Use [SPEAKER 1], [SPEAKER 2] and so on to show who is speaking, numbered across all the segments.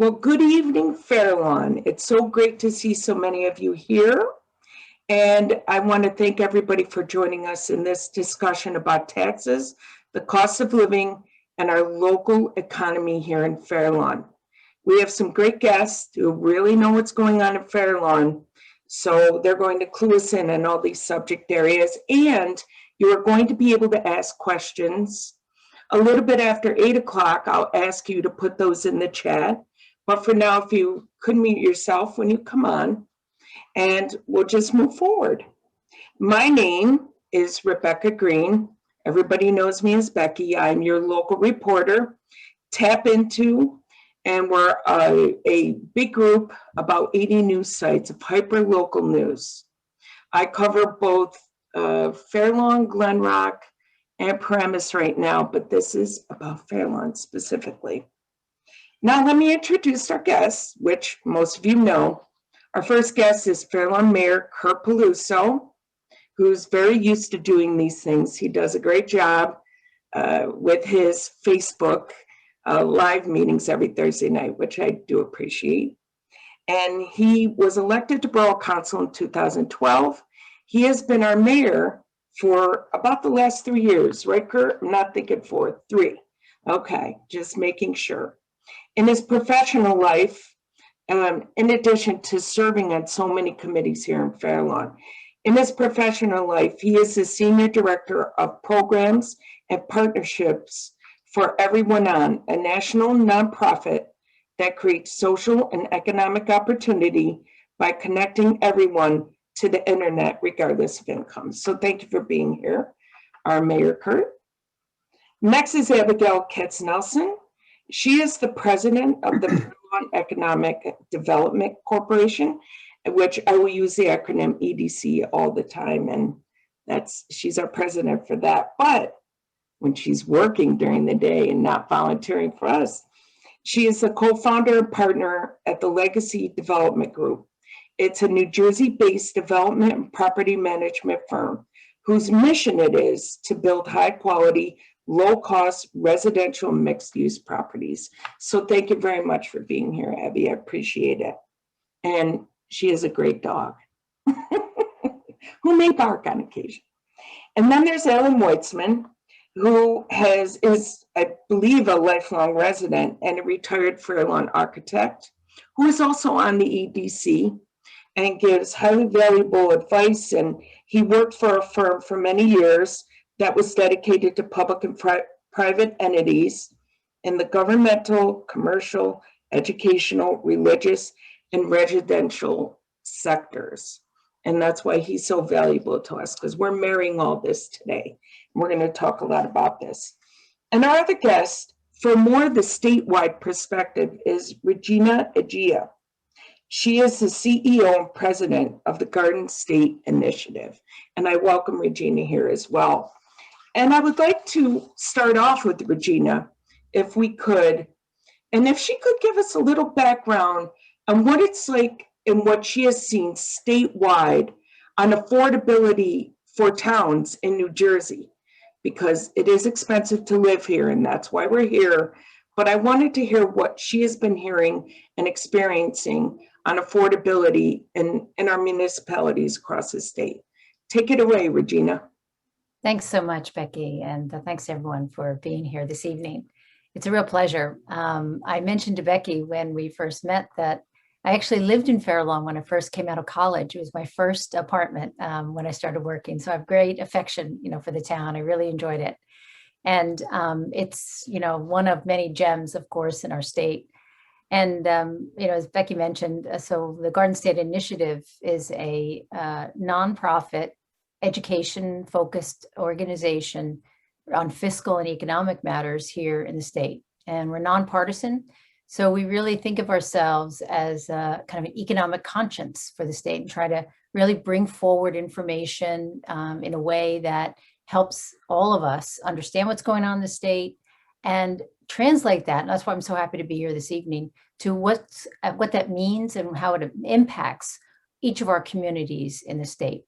[SPEAKER 1] Well, good evening, Fairlawn. It's so great to see so many of you here. And I want to thank everybody for joining us in this discussion about taxes, the cost of living, and our local economy here in Fairlawn. We have some great guests who really know what's going on in Fairlawn. So they're going to clue us in on all these subject areas. And you are going to be able to ask questions. A little bit after 8 o'clock, I'll ask you to put those in the chat. But for now, if you could mute yourself when you come on, and we'll just move forward. My name is Rebecca Greene. Everybody knows me as Becky. I'm your local reporter, TAPinto, and we're a big group, about 80 news sites of hyper-local news. I cover both Fairlawn, Glen Rock, and Paramus right now, but this is about Fairlawn specifically. Now let me introduce our guests, which most of you know. Our first guest is Fairlawn Mayor Corp Peluso, who's very used to doing these things. He does a great job with his Facebook live meetings every Thursday night, which I do appreciate. And he was elected to Borough Council in 2012. He has been our mayor for about the last 3 years, right, Kurt? I'm not thinking 4, 3. Okay, just making sure. In his professional life, in addition to serving on so many committees here in Fairlawn, in his professional life, he is the Senior Director of Programs and Partnerships for Everyone On, a national nonprofit that creates social and economic opportunity by connecting everyone to the internet, regardless of income. So thank you for being here, our Mayor Kurt. Next is Abigail Katznelson. She is the president of the Fairlawn Economic Development Corporation, which I will use the acronym EDC all the time, and she's our president for that. But when she's working during the day and not volunteering for us, she is the co-founder and partner at the Legacy Development Group. It's a New Jersey-based development and property management firm whose mission it is to build high-quality, low-cost residential mixed-use properties. So thank you very much for being here, Abby. I appreciate it. And she is a great dog who may bark on occasion. And then there's Alan Weitzman, who is, I believe, a lifelong resident and a retired Fairlawn architect, who is also on the EDC and gives highly valuable advice. And he worked for a firm for many years that was dedicated to public and private entities in the governmental, commercial, educational, religious, and residential sectors. And that's why he's so valuable to us, because we're marrying all this today. We're going to talk a lot about this. And our other guest, for more of the statewide perspective, is Regina Egea. She is the CEO and president of the Garden State Initiative. And I welcome Regina here as well. And I would like to start off with Regina, if we could, and if she could give us a little background on what it's like and what she has seen statewide on affordability for towns in New Jersey, because it is expensive to live here, and that's why we're here. But I wanted to hear what she has been hearing and experiencing on affordability in our municipalities across the state. Take it away, Regina.
[SPEAKER 2] Thanks so much, Becky, and thanks everyone for being here this evening. It's a real pleasure. I mentioned to Becky when we first met that I actually lived in Fairlawn when I first came out of college. It was my first apartment when I started working. So I have great affection, for the town. I really enjoyed it. And it's, one of many gems, of course, in our state. And, as Becky mentioned, so the Garden State Initiative is a nonprofit, education-focused organization on fiscal and economic matters here in the state. And we're nonpartisan. So we really think of ourselves as kind of an economic conscience for the state and try to really bring forward information in a way that helps all of us understand what's going on in the state and translate that. And that's why I'm so happy to be here this evening to what that means and how it impacts each of our communities in the state.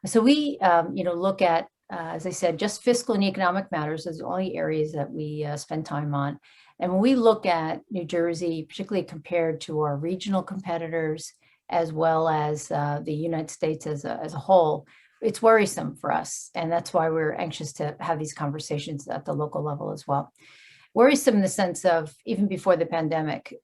[SPEAKER 2] So we, look at as I said, just fiscal and economic matters is the only areas that we spend time on. And when we look at New Jersey, particularly compared to our regional competitors, as well as the United States as a whole, it's worrisome for us. And that's why we're anxious to have these conversations at the local level as well. Worrisome in the sense of, even before the pandemic,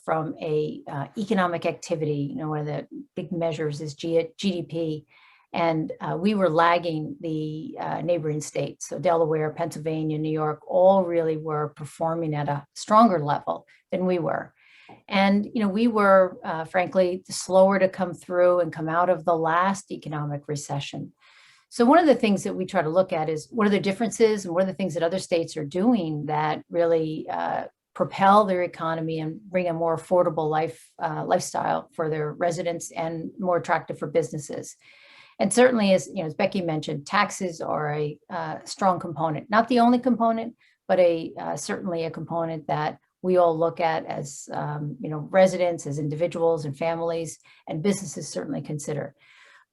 [SPEAKER 2] from a economic activity, one of the big measures is GDP. And we were lagging the neighboring states. So Delaware, Pennsylvania, New York, all really were performing at a stronger level than we were. And, we were, frankly, slower to come through and come out of the last economic recession. So one of the things that we try to look at is what are the differences and what are the things that other states are doing that really propel their economy and bring a more affordable lifestyle for their residents and more attractive for businesses. And certainly, as Becky mentioned, taxes are a strong component, not the only component, but certainly a component that we all look at as residents, as individuals and families, and businesses certainly consider.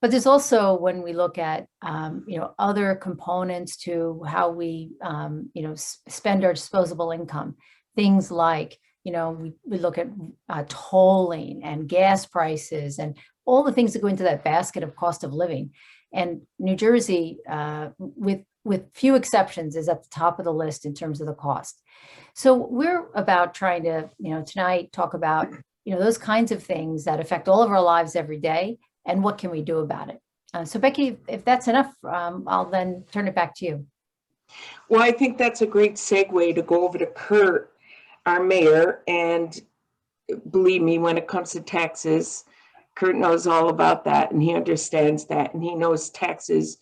[SPEAKER 2] But there's also, when we look at other components to how we spend our disposable income, things like we look at tolling and gas prices and all the things that go into that basket of cost of living. And New Jersey, with few exceptions, is at the top of the list in terms of the cost. So we're about trying to, tonight talk about, those kinds of things that affect all of our lives every day and what can we do about it. So Becky, if that's enough, I'll then turn it back to you.
[SPEAKER 1] Well, I think that's a great segue to go over to Kurt, our mayor. And believe me, when it comes to taxes, Kurt knows all about that and he understands that, and he knows taxes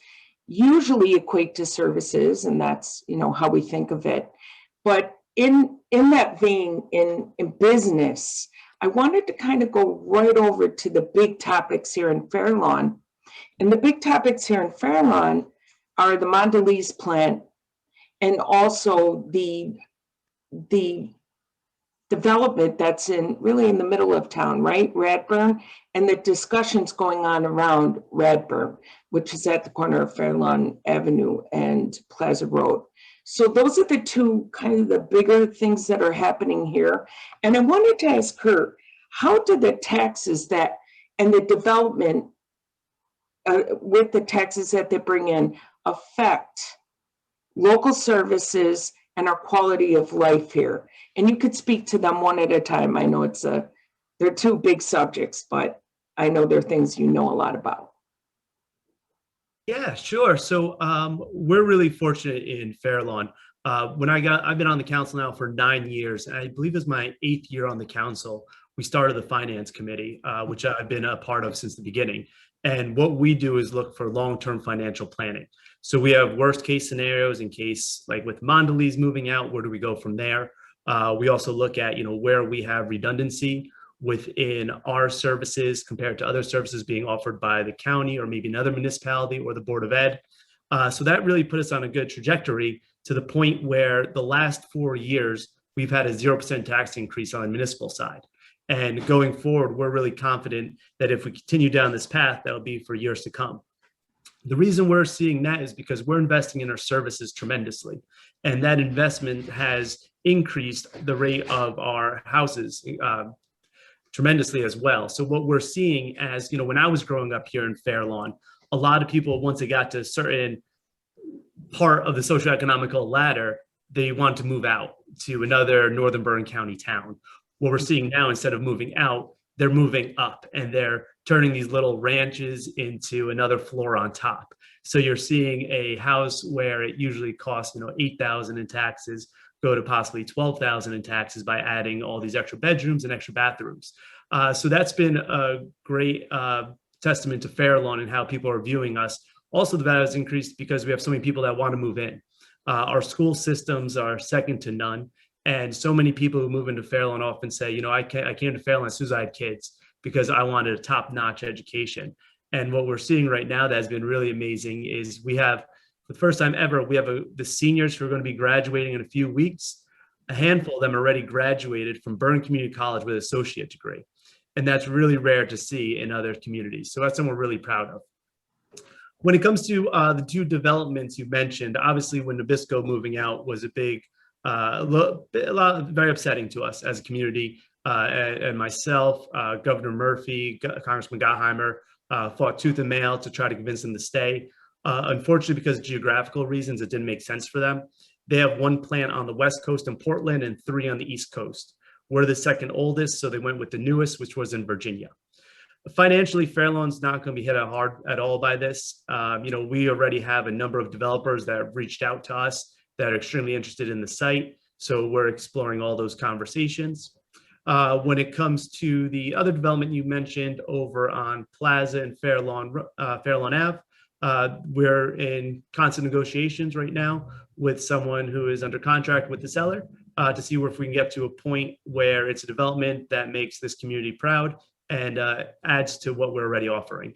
[SPEAKER 1] usually equate to services, and that's how we think of it. But in that vein, in business, I wanted to kind of go right over to the big topics here in Fair Lawn. And the big topics here in Fair Lawn are the Mondelez plant and also the development that's really in the middle of town, right? Radburn, and the discussions going on around Radburn, which is at the corner of Fair Lawn Avenue and Plaza Road. So those are the two kind of the bigger things that are happening here. And I wanted to ask her, how do the taxes and the development with the taxes that they bring in affect local services and our quality of life here? And you could speak to them one at a time. I know they're two big subjects, but I know they're things you know a lot about.
[SPEAKER 3] Yeah, sure. So we're really fortunate in Fair Lawn. I've been on the council now for 9 years, and I believe it's my 8th year on the council. We started the finance committee, which I've been a part of since the beginning. And what we do is look for long-term financial planning. So we have worst case scenarios in case, like with Mondelez moving out, where do we go from there? We also look at, where we have redundancy within our services compared to other services being offered by the county or maybe another municipality or the Board of Ed. So that really put us on a good trajectory to the point where the last 4 years, we've had a 0% tax increase on the municipal side. And going forward, we're really confident that if we continue down this path, that'll be for years to come. The reason we're seeing that is because we're investing in our services tremendously. And that investment has increased the rate of our houses tremendously as well. So what we're seeing as, when I was growing up here in Fair Lawn, a lot of people, once they got to a certain part of the socioeconomical ladder, they want to move out to another Northern Bergen County town. What we're seeing now, instead of moving out, they're moving up and they're turning these little ranches into another floor on top. So you're seeing a house where it usually costs, $8,000 in taxes, go to possibly $12,000 in taxes by adding all these extra bedrooms and extra bathrooms. So that's been a great testament to Fair Lawn and how people are viewing us. Also, the value has increased because we have so many people that want to move in. Our school systems are second to none. And so many people who move into Fair Lawn often say, I came to Fair Lawn as soon as I had kids because I wanted a top-notch education. And what we're seeing right now that has been really amazing is we have, for the first time ever, we have the seniors who are going to be graduating in a few weeks. A handful of them already graduated from Bergen Community College with an associate degree. And that's really rare to see in other communities. So that's something we're really proud of. When it comes to the two developments you mentioned, obviously when Nabisco moving out was a big, very upsetting to us as a community. And myself, Governor Murphy, Congressman Gottheimer fought tooth and nail to try to convince them to stay. Unfortunately, because of geographical reasons, it didn't make sense for them. They have one plant on the West Coast in Portland and 3 on the East Coast. We're the second oldest, so they went with the newest, which was in Virginia. Financially, Fairlawn's not going to be hit hard at all by this. We already have a number of developers that have reached out to us that are extremely interested in the site. So we're exploring all those conversations. When it comes to the other development you mentioned over on Plaza and Fairlawn Ave, we're in constant negotiations right now with someone who is under contract with the seller to see if we can get to a point where it's a development that makes this community proud and adds to what we're already offering.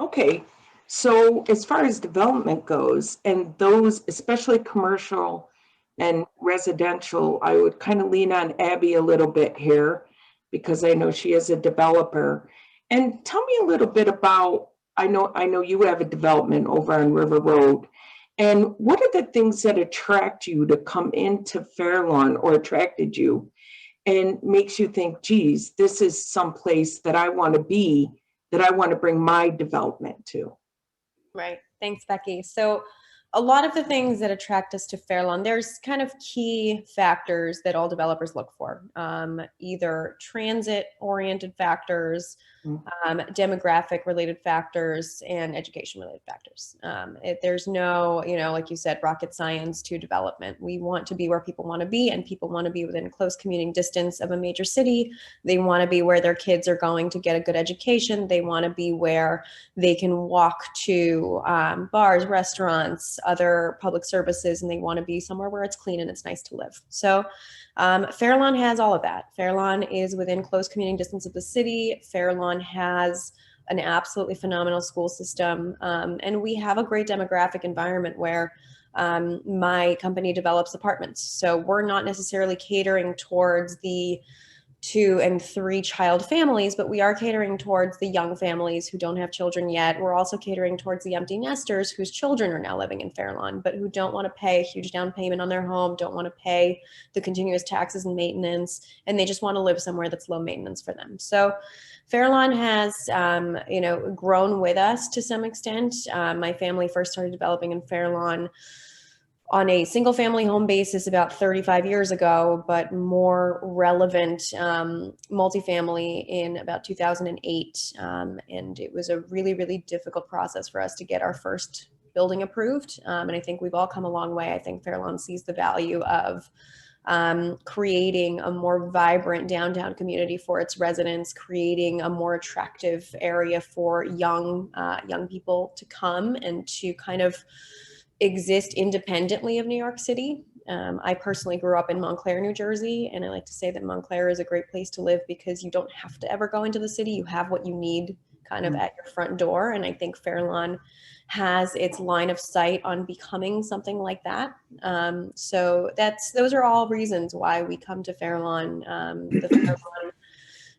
[SPEAKER 1] Okay, so as far as development goes, and those, especially commercial and residential, I would kind of lean on Abby a little bit here because I know she is a developer. And tell me a little bit about, I know you have a development over on River Road. And what are the things that attract you to come into Fairlawn or attracted you and makes you think, geez, this is someplace that I want to be, that I want to bring my development to?
[SPEAKER 4] Right. Thanks, Becky. So a lot of the things that attract us to Fairlawn, there's kind of key factors that all developers look for, either transit-oriented factors, demographic-related factors, and education-related factors. There's no, like you said, rocket science to development. We want to be where people want to be, and people want to be within close commuting distance of a major city. They want to be where their kids are going to get a good education. They want to be where they can walk to bars, restaurants, other public services, and they want to be somewhere where it's clean and it's nice to live. So Fairlawn has all of that. Fairlawn is within close commuting distance of the city. Fairlawn has an absolutely phenomenal school system. And we have a great demographic environment where my company develops apartments. So we're not necessarily catering towards the 2 and 3 child families, but we are catering towards the young families who don't have children yet. We're also catering towards the empty nesters whose children are now living in Fairlawn, but who don't want to pay a huge down payment on their home, don't want to pay the continuous taxes and maintenance, and they just want to live somewhere that's low maintenance for them. So Fairlawn has, grown with us to some extent. My family first started developing in Fairlawn on a single family home basis about 35 years ago, but more relevant multifamily in about 2008. And it was a really, really difficult process for us to get our first building approved. And I think we've all come a long way. I think Fairlawn sees the value of creating a more vibrant downtown community for its residents, creating a more attractive area for young people to come and to kind of exist independently of New York City. I personally grew up in Montclair, New Jersey, and I like to say that Montclair is a great place to live because you don't have to ever go into the city. You have what you need kind of at your front door. And I think Fairlawn has its line of sight on becoming something like that. So those are all reasons why we come to Fairlawn. The Fairlawn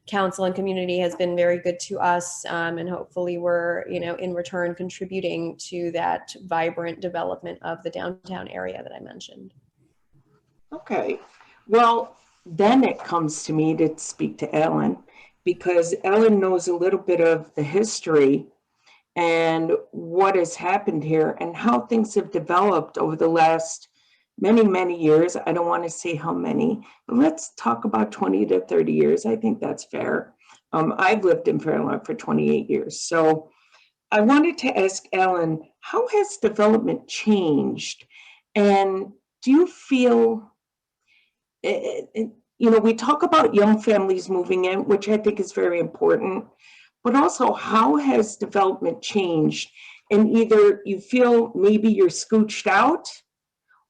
[SPEAKER 4] Council and community has been very good to us, and hopefully we're, in return contributing to that vibrant development of the downtown area that I mentioned.
[SPEAKER 1] Okay, well, then it comes to me to speak to Ellen, because Ellen knows a little bit of the history and what has happened here and how things have developed over the last many, many years. I don't want to say how many, but let's talk about 20 to 30 years. I think that's fair. I've lived in Fairlawn for 28 years. So I wanted to ask Ellen, how has development changed? And do you feel, we talk about young families moving in, which I think is very important, but also how has development changed? And either you feel maybe you're scooched out,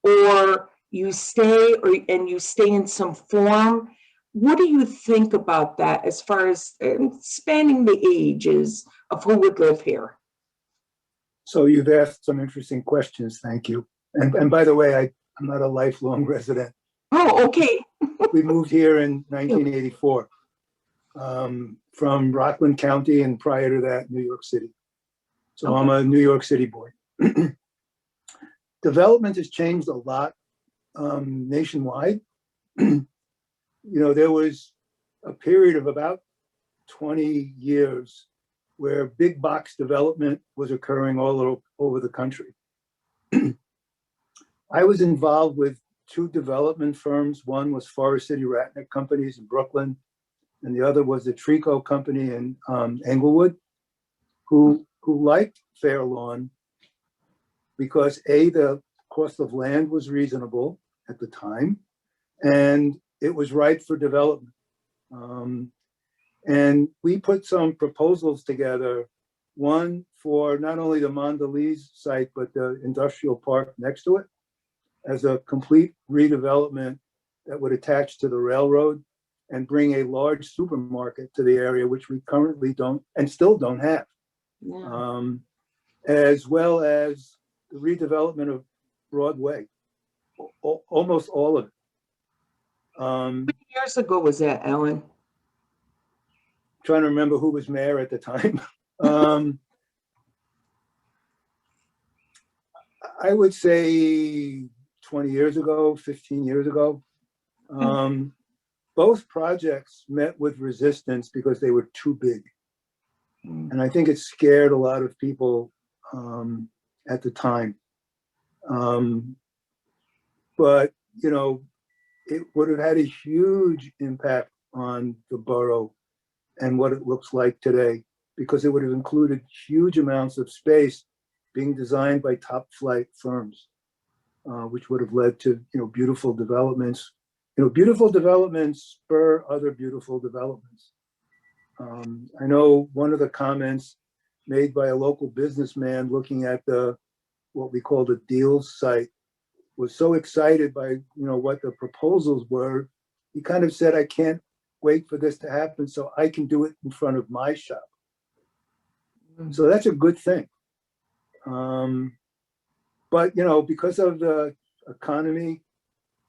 [SPEAKER 1] or you stay, and you stay in some form. What do you think about that as far as spanning the ages of who would live here?
[SPEAKER 5] So you've asked some interesting questions. Thank you. And by the way, I'm not a lifelong resident.
[SPEAKER 1] Oh, okay.
[SPEAKER 5] We moved here in 1984 from Rockland County, and prior to that, New York City. So I'm a New York City boy. Development has changed a lot nationwide. There was a period of about 20 years where big box development was occurring all over the country. I was involved with two development firms. One was Forest City Ratnick Companies in Brooklyn, and the other was the Trico Company in Englewood, who liked Fair Lawn because the cost of land was reasonable at the time, and it was right for development. And we put some proposals together, one for not only the Mondelez site, but the industrial park next to it, as a complete redevelopment that would attach to the railroad and bring a large supermarket to the area, which we currently don't and still don't have.
[SPEAKER 1] Yeah.
[SPEAKER 5] As well as the redevelopment of Broadway, almost all of it.
[SPEAKER 1] How many years ago was that, Ellen?
[SPEAKER 5] Trying to remember who was mayor at the time. I would say 20 years ago, 15 years ago. Both projects met with resistance because they were too big. And I think it scared a lot of people at the time. But, it would have had a huge impact on the borough and what it looks like today, because it would have included huge amounts of space being designed by top flight firms, which would have led to, beautiful developments. Beautiful developments spur other beautiful developments. I know one of the comments made by a local businessman looking at what we call the deals site was so excited by, what the proposals were. He kind of said, I can't wait for this to happen so I can do it in front of my shop. So that's a good thing. But, because of the economy,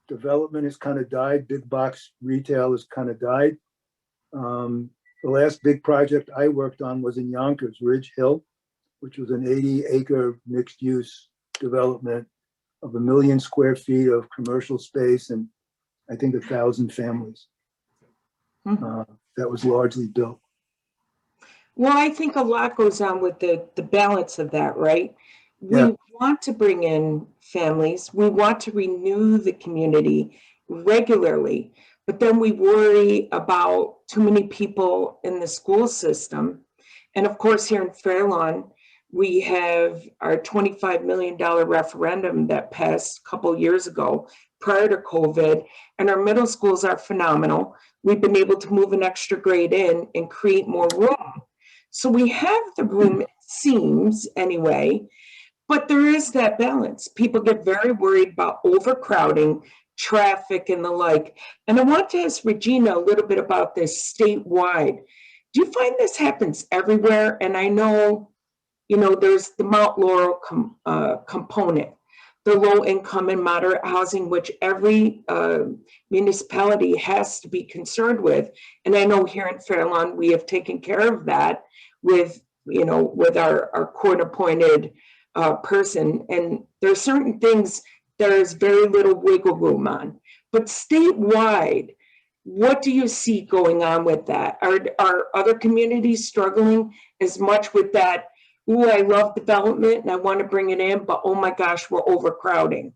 [SPEAKER 5] development has kind of died. Big box retail has kind of died. The last big project I worked on was in Yonkers, Ridge Hill, which was an 80-acre mixed-use development of 1 million square feet of commercial space and I think 1,000 families. That was largely built.
[SPEAKER 1] Well, I think a lot goes on with the balance of that, right?
[SPEAKER 5] Yeah.
[SPEAKER 1] We want to bring in families. We want to renew the community regularly, but then we worry about too many people in the school system. And of course, here in Fair Lawn, we have our $25 million referendum that passed a couple years ago prior to COVID, and our middle schools are phenomenal. We've been able to move an extra grade in and create more room. So we have the room, it seems anyway, but there is that balance. People get very worried about overcrowding, traffic and the like. And I want to ask Regina a little bit about this statewide. Do you find this happens everywhere? And I know, there's the Mount Laurel component, the low income and moderate housing, which every municipality has to be concerned with. And I know here in Fair Lawn, we have taken care of that with our court appointed person. And there are certain things there's very little wiggle room on. But statewide, what do you see going on with that? Are other communities struggling as much with that? Ooh, I love development and I want to bring it in, but oh my gosh, we're overcrowding.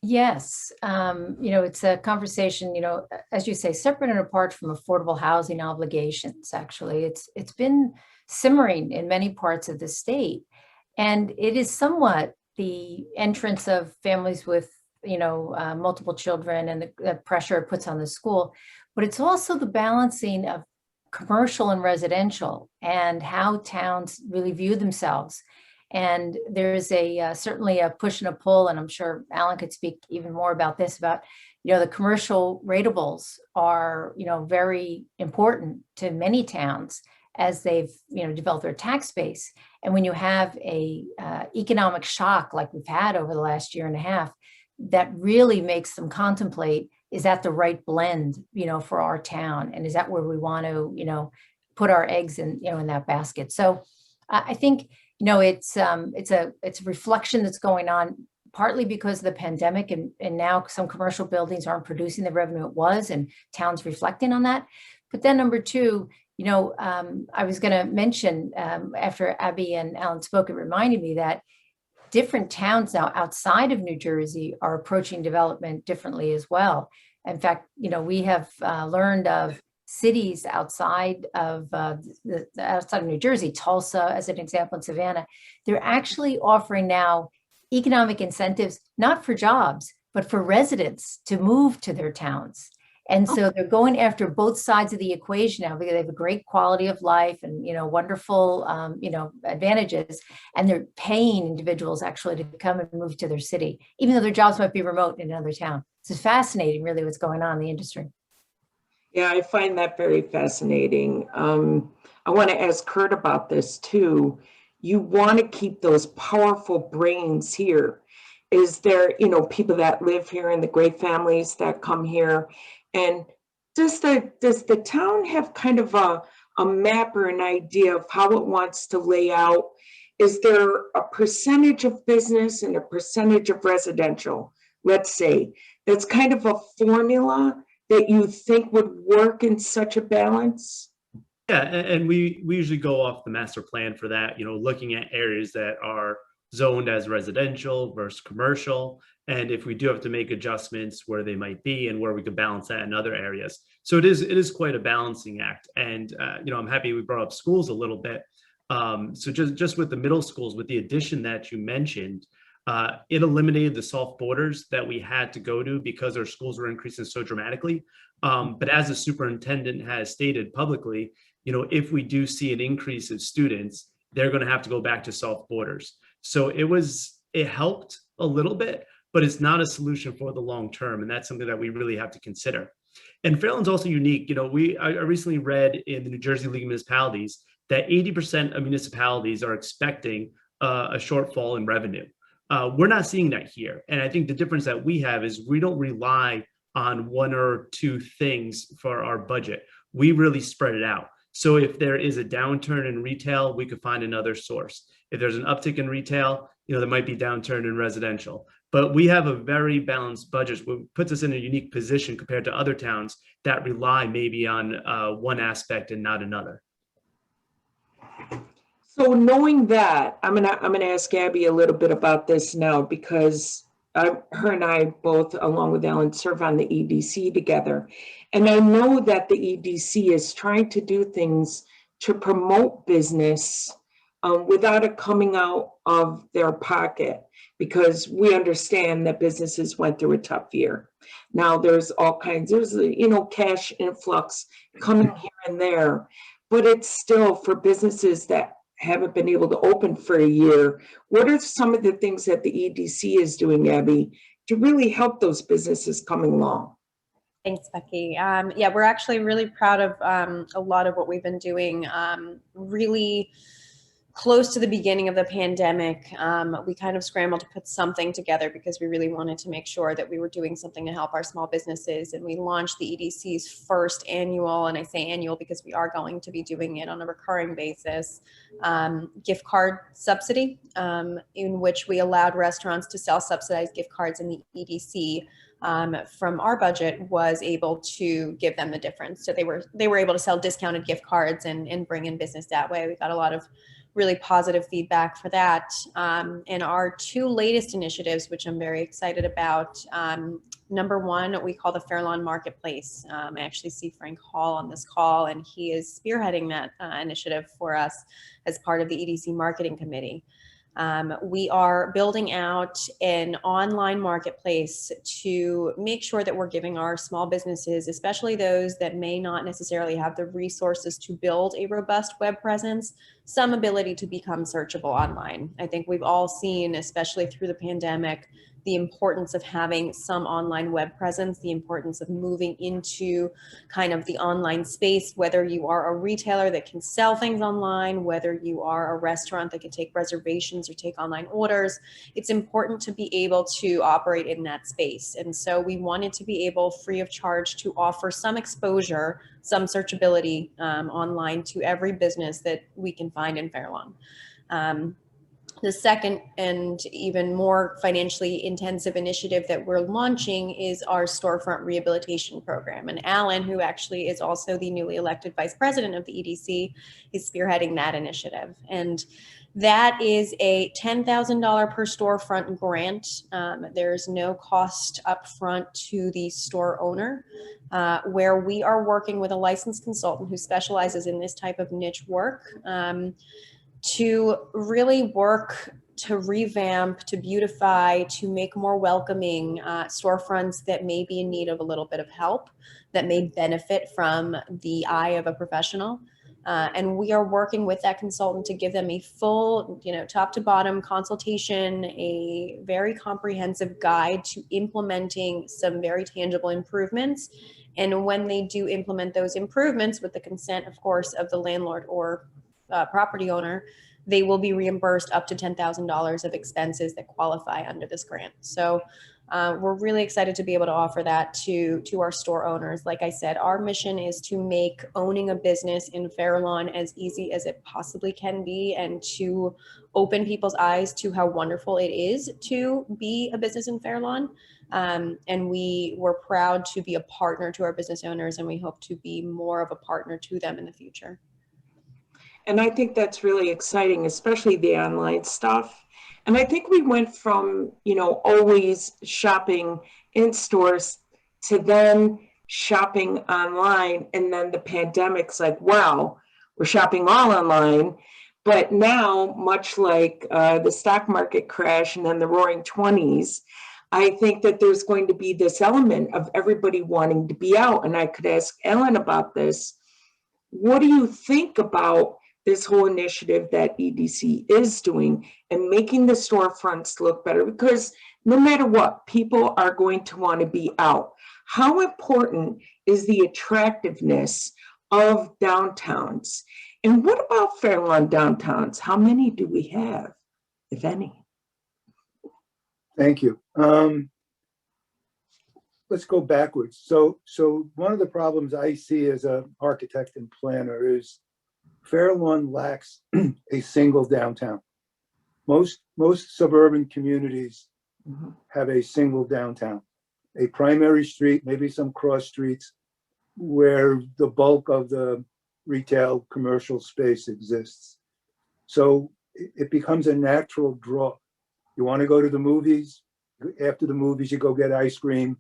[SPEAKER 2] Yes, it's a conversation, as you say, separate and apart from affordable housing obligations. Actually, it's been simmering in many parts of the state, and it is somewhat the entrance of families with multiple children and the pressure it puts on the school, but it's also the balancing of commercial and residential and how towns really view themselves. And there's certainly a push and a pull, and I'm sure Alan could speak even more about this, about, the commercial ratables are, very important to many towns as they've, developed their tax base. And when you have a economic shock like we've had over the last year and a half, that really makes them contemplate, is that the right blend, for our town? And is that where we want to, put our eggs in, in that basket? So I think You know, it's a reflection that's going on partly because of the pandemic, and now some commercial buildings aren't producing the revenue it was, and towns reflecting on that. But then number two, you know, I was going to mention after Abby and Alan spoke, it reminded me that different towns now outside of New Jersey are approaching development differently as well. In fact, you know, we have learned of cities outside of outside of New Jersey, Tulsa, as an example, in Savannah. They're actually offering now economic incentives, not for jobs, but for residents to move to their towns. And so they're going after both sides of the equation now because they have a great quality of life and, you know, wonderful, you know, advantages. And they're paying individuals actually to come and move to their city, even though their jobs might be remote in another town. It's fascinating, really, what's going on in the industry.
[SPEAKER 1] Yeah, I find that very fascinating. I want to ask Kurt about this too. You want to keep those powerful brains here. Is there, you know, people that live here and the great families that come here? And does the town have kind of a map or an idea of how it wants to lay out? Is there a percentage of business and a percentage of residential, let's say? That's kind of a formula that you think would work in such a balance?
[SPEAKER 3] Yeah, and we usually go off the master plan for that, you know, looking at areas that are zoned as residential versus commercial, and if we do have to make adjustments where they might be and where we could balance that in other areas. So it is quite a balancing act. And you know, I'm happy we brought up schools a little bit. So just with the middle schools, with the addition that you mentioned, it eliminated the soft borders that we had to go to because our schools were increasing so dramatically. But as the superintendent has stated publicly, you know, if we do see an increase of students, they're going to have to go back to soft borders. So it helped a little bit, but it's not a solution for the long term. And that's something that we really have to consider. And Fairlawn's also unique. You know, I recently read in the New Jersey League of Municipalities that 80% of municipalities are expecting a shortfall in revenue. We're not seeing that here. And I think the difference that we have is we don't rely on one or two things for our budget. We really spread it out. So if there is a downturn in retail, we could find another source. If there's an uptick in retail, you know, there might be downturn in residential. But we have a very balanced budget, which puts us in a unique position compared to other towns that rely maybe on one aspect and not another.
[SPEAKER 1] So knowing that, I'm gonna ask Abby a little bit about this now because her and I both, along with Ellen, serve on the EDC together. And I know that the EDC is trying to do things to promote business without it coming out of their pocket, because we understand that businesses went through a tough year. Now there's you know, cash influx coming here and there, but it's still for businesses that haven't been able to open for a year. What are some of the things that the EDC is doing, Abby, to really help those businesses coming along?
[SPEAKER 4] Thanks, Becky. Yeah, we're actually really proud of a lot of what we've been doing. Really close to the beginning of the pandemic, we kind of scrambled to put something together because we really wanted to make sure that we were doing something to help our small businesses. And we launched the EDC's first annual, and I say annual because we are going to be doing it on a recurring basis, gift card subsidy, in which we allowed restaurants to sell subsidized gift cards, and the EDC from our budget was able to give them the difference. So they were able to sell discounted gift cards and bring in business that way. We got a lot of really positive feedback for that. And our two latest initiatives, which I'm very excited about, number one, we call the Fairlawn Marketplace. I actually see Frank Hall on this call, and he is spearheading that initiative for us as part of the EDC Marketing Committee. We are building out an online marketplace to make sure that we're giving our small businesses, especially those that may not necessarily have the resources to build a robust web presence, some ability to become searchable online. I think we've all seen, especially through the pandemic, the importance of having some online web presence, the importance of moving into kind of the online space, whether you are a retailer that can sell things online, whether you are a restaurant that can take reservations or take online orders. It's important to be able to operate in that space. And so we wanted to be able, free of charge, to offer some exposure, some searchability online to every business that we can find in Fairlawn. The second and even more financially intensive initiative that we're launching is our storefront rehabilitation program. And Alan, who actually is also the newly elected vice president of the EDC, is spearheading that initiative. And that is a $10,000 per storefront grant. There's no cost upfront to the store owner, where we are working with a licensed consultant who specializes in this type of niche work. To really work to revamp, to beautify, to make more welcoming storefronts that may be in need of a little bit of help, that may benefit from the eye of a professional. And we are working with that consultant to give them a full, top to bottom consultation, a very comprehensive guide to implementing some very tangible improvements. And when they do implement those improvements, with the consent, of course, of the landlord or property owner, they will be reimbursed up to $10,000 of expenses that qualify under this grant. So we're really excited to be able to offer that to our store owners. Like I said, our mission is to make owning a business in Fair Lawn as easy as it possibly can be, and to open people's eyes to how wonderful it is to be a business in Fair Lawn. And we're proud to be a partner to our business owners, and we hope to be more of a partner to them in the future.
[SPEAKER 1] And I think that's really exciting, especially the online stuff. And I think we went from, always shopping in stores to then shopping online. And then the pandemic's like, wow, we're shopping all online. But now, much like the stock market crash and then the roaring 20s, I think that there's going to be this element of everybody wanting to be out. And I could ask Ellen about this. What do you think about this whole initiative that EDC is doing and making the storefronts look better? Because no matter what, people are going to want to be out. How important is the attractiveness of downtowns? And what about Fair Lawn downtowns? How many do we have, if any?
[SPEAKER 5] Thank you. Let's go backwards. So one of the problems I see as an architect and planner is Fair Lawn lacks a single downtown. Most suburban communities have a single downtown, a primary street, maybe some cross streets where the bulk of the retail commercial space exists. So it becomes a natural draw. You want to go to the movies, after the movies, you go get ice cream,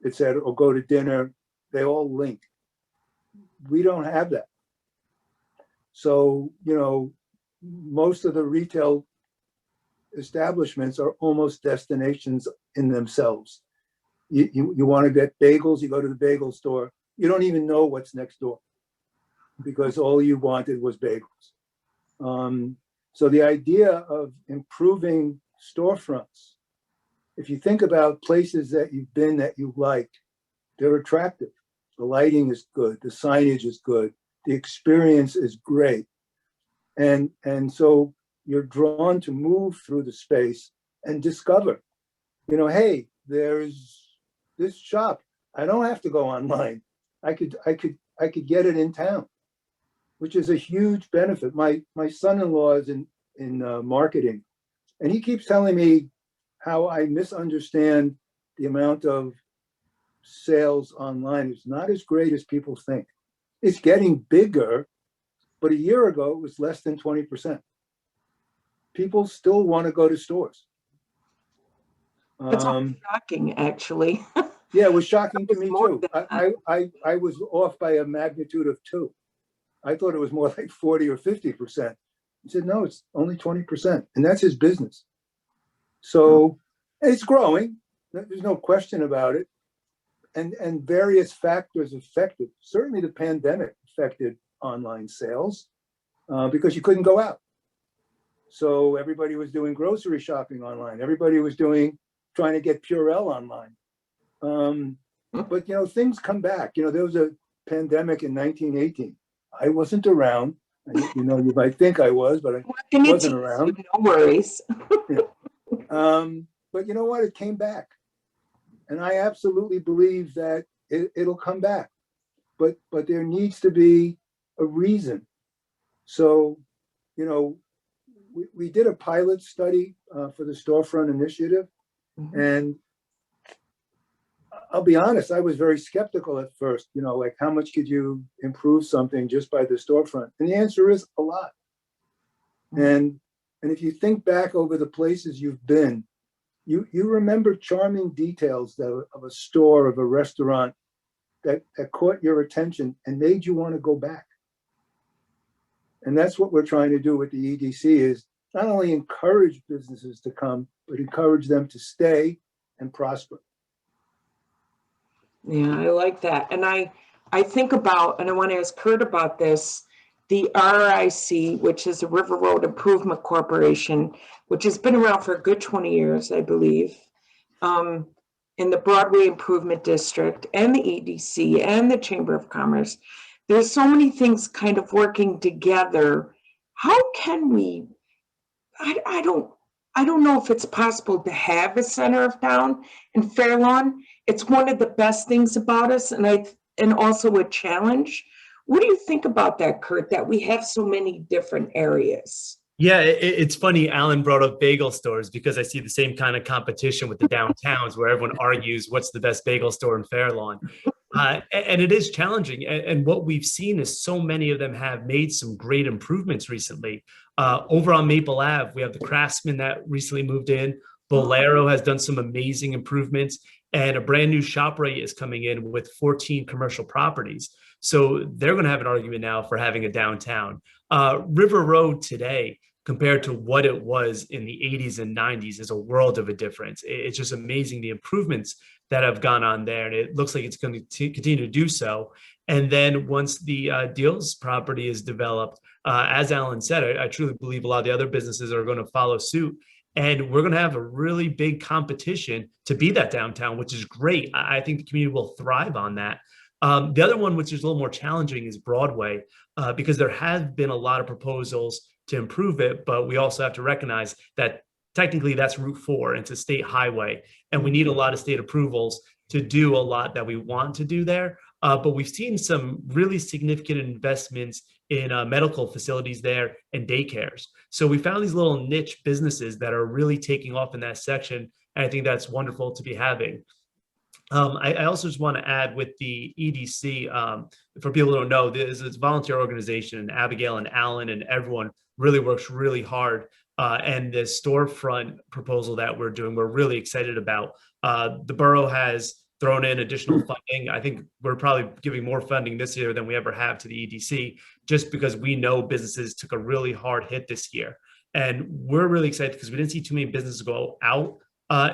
[SPEAKER 5] etc., or go to dinner. They all link. We don't have that. So, most of the retail establishments are almost destinations in themselves. You want to get bagels, you go to the bagel store. You don't even know what's next door because all you wanted was bagels. So the idea of improving storefronts, if you think about places that you've been that you like, they're attractive. The lighting is good, the signage is good, the experience is great. And so you're drawn to move through the space and discover, hey, there's this shop. I don't have to go online. I could get it in town, which is a huge benefit. My son-in-law is in marketing, and he keeps telling me how I misunderstand the amount of sales online. It's not as great as people think. It's getting bigger, but a year ago it was less than 20%. People still want to go to stores.
[SPEAKER 1] It's shocking, actually.
[SPEAKER 5] Yeah, it was shocking to me too. I was off by a magnitude of 2. I thought it was more like 40 or 50%. He said, no, it's only 20%. And that's his business. So it's growing. There's no question about it. And various factors affected. Certainly the pandemic affected online sales because you couldn't go out. So everybody was doing grocery shopping online. Everybody was trying to get Purell online. But things come back. There was a pandemic in 1918. I wasn't around. You might think I was, but I wasn't around.
[SPEAKER 1] No worries.
[SPEAKER 5] But you know what? It came back. And I absolutely believe that it'll come back. But there needs to be a reason. So, we did a pilot study for the storefront initiative. And I'll be honest, I was very skeptical at first, you know, like how much could you improve something just by the storefront? And the answer is a lot. And if you think back over the places you've been, you remember charming details of a store, of a restaurant that caught your attention and made you want to go back. And that's what we're trying to do with the EDC, is not only encourage businesses to come, but encourage them to stay and prosper.
[SPEAKER 1] Yeah, I like that. And I think about, and I want to ask Kurt about this, the RIC, which is the River Road Improvement Corporation, which has been around for a good 20 years, I believe, in the Broadway Improvement District and the EDC and the Chamber of Commerce. There's so many things kind of working together. How can we, I don't know if it's possible to have a center of town in Fair Lawn. It's one of the best things about us, and also a challenge. What do you think about that, Kurt, that we have so many different areas?
[SPEAKER 3] Yeah, it's funny Alan brought up bagel stores, because I see the same kind of competition with the downtowns where everyone argues what's the best bagel store in Fair Lawn. And it is challenging. And what we've seen is so many of them have made some great improvements recently. Over on Maple Ave, we have the Craftsman that recently moved in. Bolero has done some amazing improvements, and a brand new ShopRite is coming in with 14 commercial properties. So they're going to have an argument now for having a downtown. River Road today, compared to what it was in the 80s and 90s, is a world of a difference. It's just amazing the improvements that have gone on there, and it looks like it's going to continue to do so. And then once the Deals property is developed, as Alan said, I truly believe a lot of the other businesses are going to follow suit. And we're going to have a really big competition to be that downtown, which is great. I think the community will thrive on that. The other one, which is a little more challenging, is Broadway, because there have been a lot of proposals to improve it, but we also have to recognize that technically that's Route 4, it's a state highway, and we need a lot of state approvals to do a lot that we want to do there. But we've seen some really significant investments in medical facilities there and daycares. So we found these little niche businesses that are really taking off in that section, and I think that's wonderful to be having. I also just want to add with the EDC, for people who don't know, this is a volunteer organization, and Abigail and Alan and everyone really works really hard. And the storefront proposal that we're doing, we're really excited about. The borough has thrown in additional funding. I think we're probably giving more funding this year than we ever have to the EDC, just because we know businesses took a really hard hit this year. And we're really excited because we didn't see too many businesses go out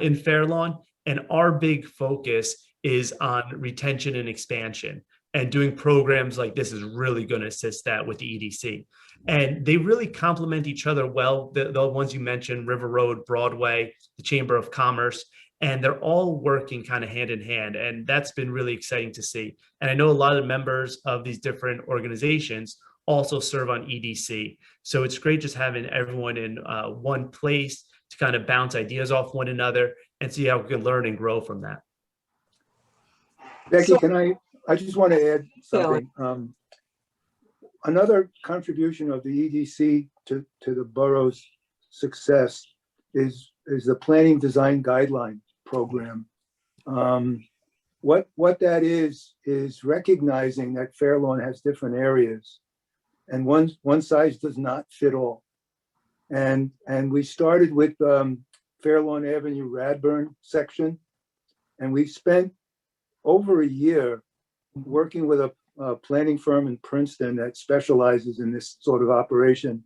[SPEAKER 3] in Fair Lawn. And our big focus is on retention and expansion. And doing programs like this is really going to assist that with the EDC. And they really complement each other well. The ones you mentioned, River Road, Broadway, the Chamber of Commerce, and they're all working kind of hand in hand. And that's been really exciting to see. And I know a lot of members of these different organizations also serve on EDC. So it's great just having everyone in one place to kind of bounce ideas off one another and see how we can learn and grow from that.
[SPEAKER 5] Becky, I just want to add something. Another contribution of the EDC to the borough's success is the Planning Design Guideline Program. What that is recognizing that Fair Lawn has different areas, and one size does not fit all. And we started with Fair Lawn Avenue Radburn section, and we spent over a year working with a planning firm in Princeton that specializes in this sort of operation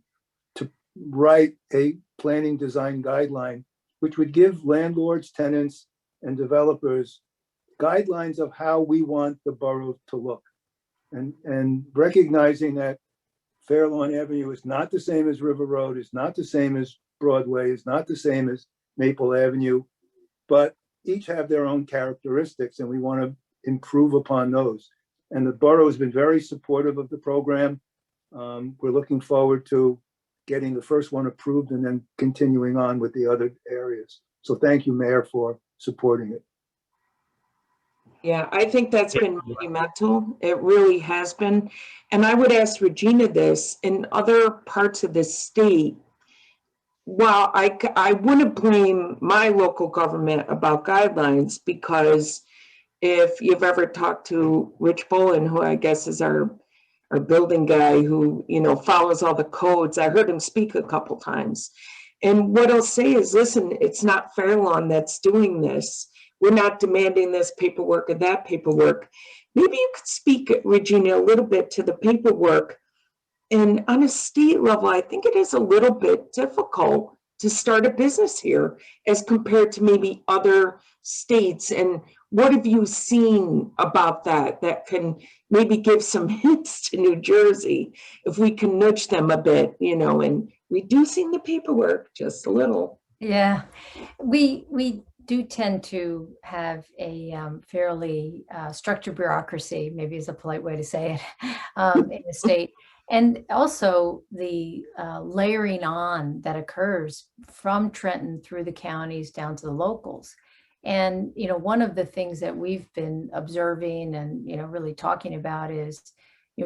[SPEAKER 5] to write a planning design guideline, which would give landlords, tenants, and developers guidelines of how we want the borough to look. And recognizing that Fair Lawn Avenue is not the same as River Road, is not the same as Broadway, is not the same as Maple Avenue, but each have their own characteristics, and we want to improve upon those. And the borough has been very supportive of the program. We're looking forward to getting the first one approved and then continuing on with the other areas. So thank you, Mayor, for supporting it.
[SPEAKER 1] Yeah, I think that's been monumental. It really has been. And I would ask Regina this, in other parts of the state, Well, I wouldn't blame my local government about guidelines, because if you've ever talked to Rich Bolin, who I guess is our building guy who, follows all the codes, I heard him speak a couple times. And what I'll say is, listen, it's not Fairlawn that's doing this. We're not demanding this paperwork or that paperwork. Maybe you could speak, Regina, a little bit to the paperwork. And on a state level, I think it is a little bit difficult to start a business here as compared to maybe other states. And what have you seen about that can maybe give some hints to New Jersey, if we can nudge them a bit, and reducing the paperwork just a little?
[SPEAKER 2] Yeah, we do tend to have a fairly structured bureaucracy, maybe is a polite way to say it, in the state. And also the layering on that occurs from Trenton through the counties down to the locals. And, one of the things that we've been observing and, really talking about is,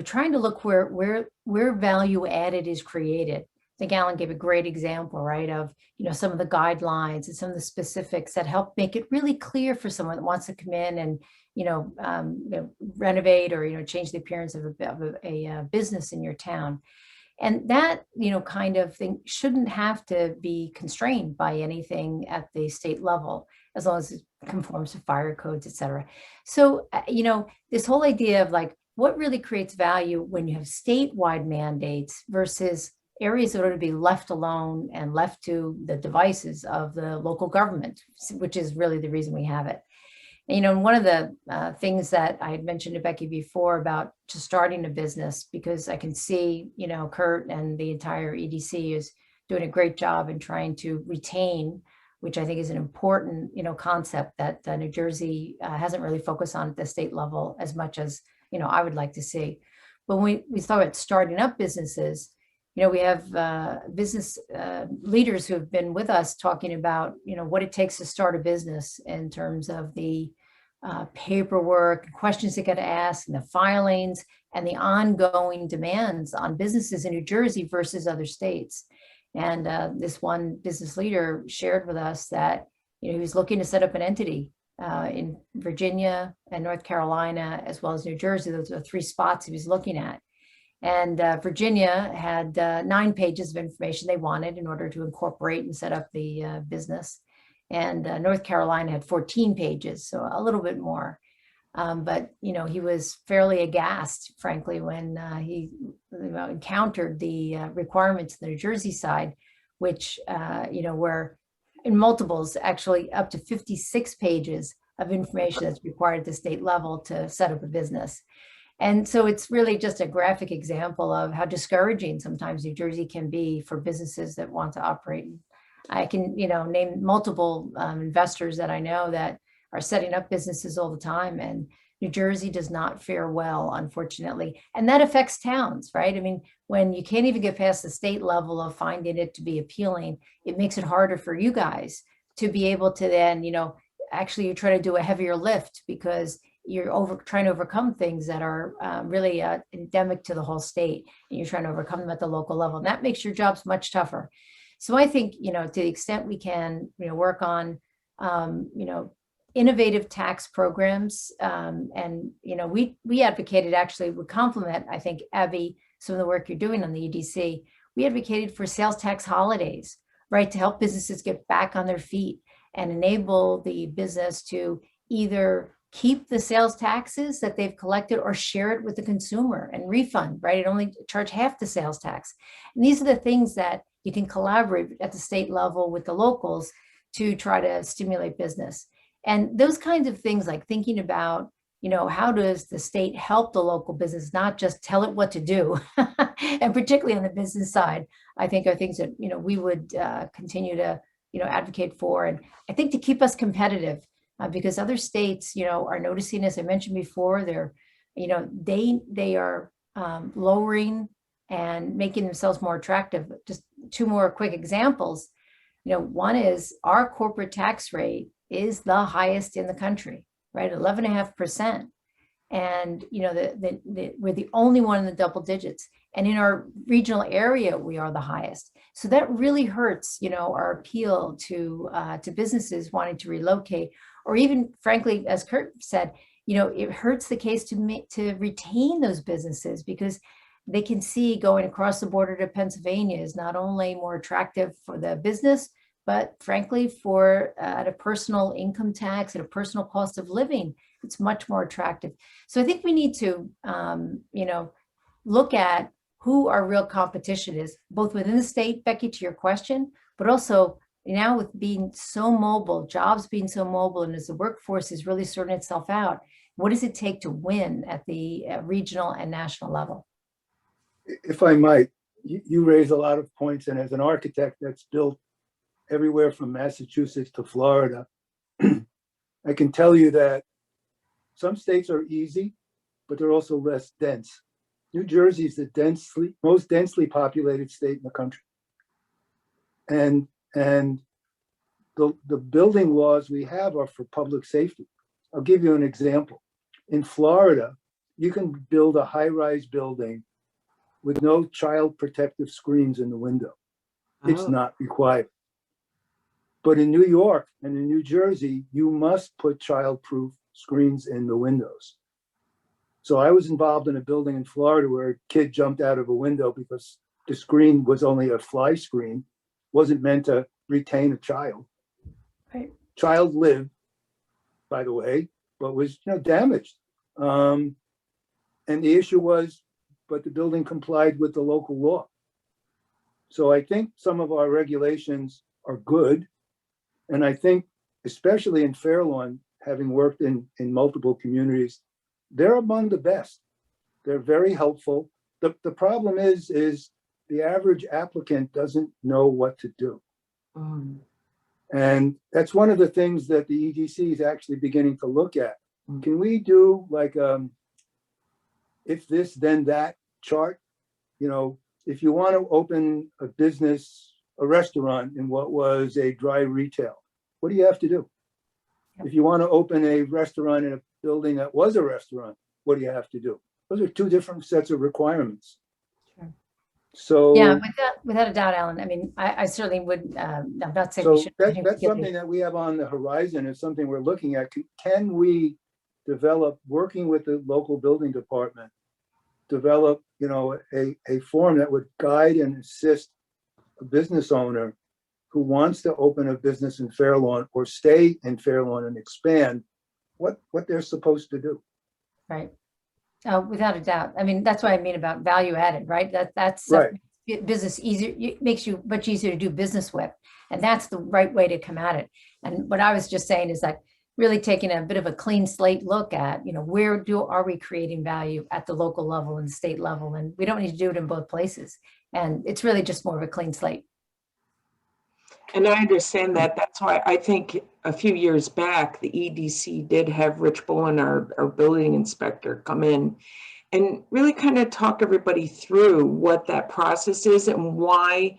[SPEAKER 2] trying to look where value added is created. I think Alan gave a great example, right, of, some of the guidelines and some of the specifics that help make it really clear for someone that wants to come in and, renovate or, change the appearance of a business in your town. And that, kind of thing shouldn't have to be constrained by anything at the state level, as long as it conforms to fire codes, et cetera. So, this whole idea of like, what really creates value when you have statewide mandates versus areas that ought to be left alone and left to the devices of the local government, which is really the reason we have it. And one of the things that I had mentioned to Becky before about just starting a business, because I can see, Kurt and the entire EDC is doing a great job in trying to retain, which I think is an important, concept that New Jersey hasn't really focused on at the state level as much as, I would like to see. But when we thought about starting up businesses, we have business leaders who have been with us talking about, what it takes to start a business in terms of the paperwork, questions that get asked, and the filings, and the ongoing demands on businesses in New Jersey versus other states. And this one business leader shared with us that, he was looking to set up an entity in Virginia and North Carolina, as well as New Jersey. Those are 3 spots he was looking at. And Virginia had 9 pages of information they wanted in order to incorporate and set up the business. And North Carolina had 14 pages, so a little bit more. But, he was fairly aghast, frankly, when he encountered the requirements on the New Jersey side, which, were in multiples, actually up to 56 pages of information that's required at the state level to set up a business. And so it's really just a graphic example of how discouraging sometimes New Jersey can be for businesses that want to operate. I can, name multiple investors that I know that are setting up businesses all the time, and New Jersey does not fare well, unfortunately. And that affects towns, right? I mean, when you can't even get past the state level of finding it to be appealing, it makes it harder for you guys to be able to then, actually you try to do a heavier lift because you're trying to overcome things that are really endemic to the whole state, and you're trying to overcome them at the local level. And that makes your jobs much tougher. So I think, to the extent we can, work on, innovative tax programs. And, we advocated, actually would compliment, I think, Abby, some of the work you're doing on the EDC. We advocated for sales tax holidays, right, to help businesses get back on their feet and enable the business to either keep the sales taxes that they've collected or share it with the consumer and refund, right? It only charge half the sales tax. And these are the things that you can collaborate at the state level with the locals to try to stimulate business. And those kinds of things, like thinking about, how does the state help the local business, not just tell it what to do, and particularly on the business side, I think are things that, we would continue to, advocate for. And I think to keep us competitive, because other states, are noticing, as I mentioned before, they're, they are lowering and making themselves more attractive. Just 2 more quick examples. One is our corporate tax rate is the highest in the country, right? 11.5%. And, we're the only one in the double digits. And in our regional area, we are the highest. So that really hurts, our appeal to businesses wanting to relocate, or even, frankly, as Kurt said, it hurts the case to retain those businesses, because they can see going across the border to Pennsylvania is not only more attractive for the business, but frankly, for at a personal income tax, at a personal cost of living, it's much more attractive. So I think we need to, look at who our real competition is, both within the state, Becky, to your question, but also now with being so mobile, jobs being so mobile, and as the workforce is really sorting itself out, what does it take to win at the regional and national level?
[SPEAKER 5] If I might, you raise a lot of points, and as an architect that's built everywhere from Massachusetts to Florida, I can tell you that some states are easy, but they're also less dense. New Jersey is the most densely populated state in the country. And the building laws we have are for public safety. I'll give you an example. In Florida, you can build a high-rise building with no child protective screens in the window. It's not required. But in New York and in New Jersey, you must put child-proof screens in the windows. So I was involved in a building in Florida where a kid jumped out of a window because the screen was only a fly screen, wasn't meant to retain a child.
[SPEAKER 2] Right.
[SPEAKER 5] Child lived, by the way, but was damaged. And the issue was, but the building complied with the local law. So I think some of our regulations are good. And I think, especially in Fairlawn, having worked in multiple communities, they're among the best. They're very helpful. The problem is the average applicant doesn't know what to do. And that's one of the things that the EDC is actually beginning to look at. Can we do like if this, then that chart? If you want to open a business, a restaurant in what was a dry retail, what do you have to do? If you want to open a restaurant in a building that was a restaurant, what do you have to do? Those are two different sets of requirements.
[SPEAKER 2] Sure.
[SPEAKER 5] So
[SPEAKER 2] yeah, without a doubt, Alan. I mean, I certainly would. I'm not saying we
[SPEAKER 5] so
[SPEAKER 2] should.
[SPEAKER 5] that's something that we have on the horizon. Is something we're looking at. Can we develop, working with the local building department, develop a form that would guide and assist a business owner who wants to open a business in Fairlawn or stay in Fairlawn and expand, what they're supposed to do.
[SPEAKER 2] Right. Without a doubt. I mean, that's what I mean about value added, right? That's
[SPEAKER 5] Right.
[SPEAKER 2] Business easier. It makes you much easier to do business with. And that's the right way to come at it. And what I was just saying is that really taking a bit of a clean slate look at, where are we creating value at the local level and state level? And we don't need to do it in both places. And it's really just more of a clean slate.
[SPEAKER 1] And I understand that. That's why I think a few years back, the EDC did have Rich Bowen, our building inspector, come in and really kind of talk everybody through what that process is and why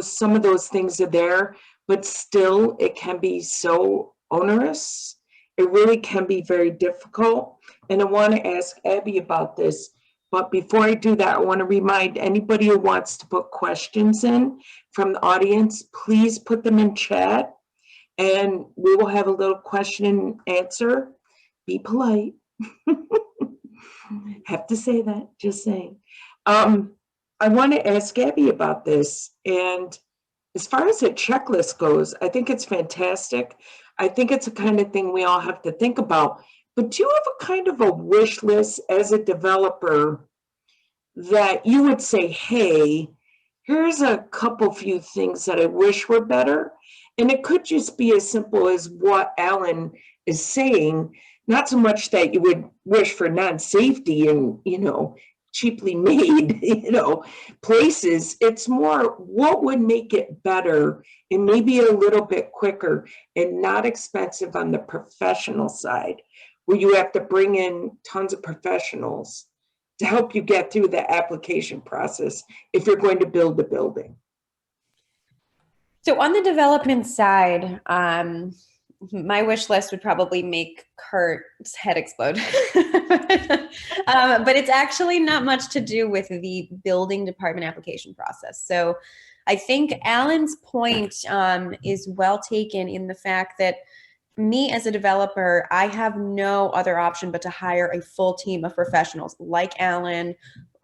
[SPEAKER 1] some of those things are there, but still it can be so onerous. It really can be very difficult. And I want to ask Abby about this. But before I do that, I want to remind anybody who wants to put questions in from the audience, please put them in chat and we will have a little question and answer. Be polite. Have to say that, just saying. I want to ask Abby about this. And as far as the checklist goes, I think it's fantastic. I think it's the kind of thing we all have to think about. But do you have a kind of a wish list as a developer that you would say, hey, here's a few things that I wish were better? And it could just be as simple as what Alan is saying, not so much that you would wish for non-safety and, cheaply made, places. It's more what would make it better and maybe a little bit quicker and not expensive on the professional side, where you have to bring in tons of professionals to help you get through the application process if you're going to build a building.
[SPEAKER 4] So on the development side, my wish list would probably make Kurt's head explode. But it's actually not much to do with the building department application process. So I think Alan's point is well taken in the fact that me as a developer, I have no other option but to hire a full team of professionals like Alan.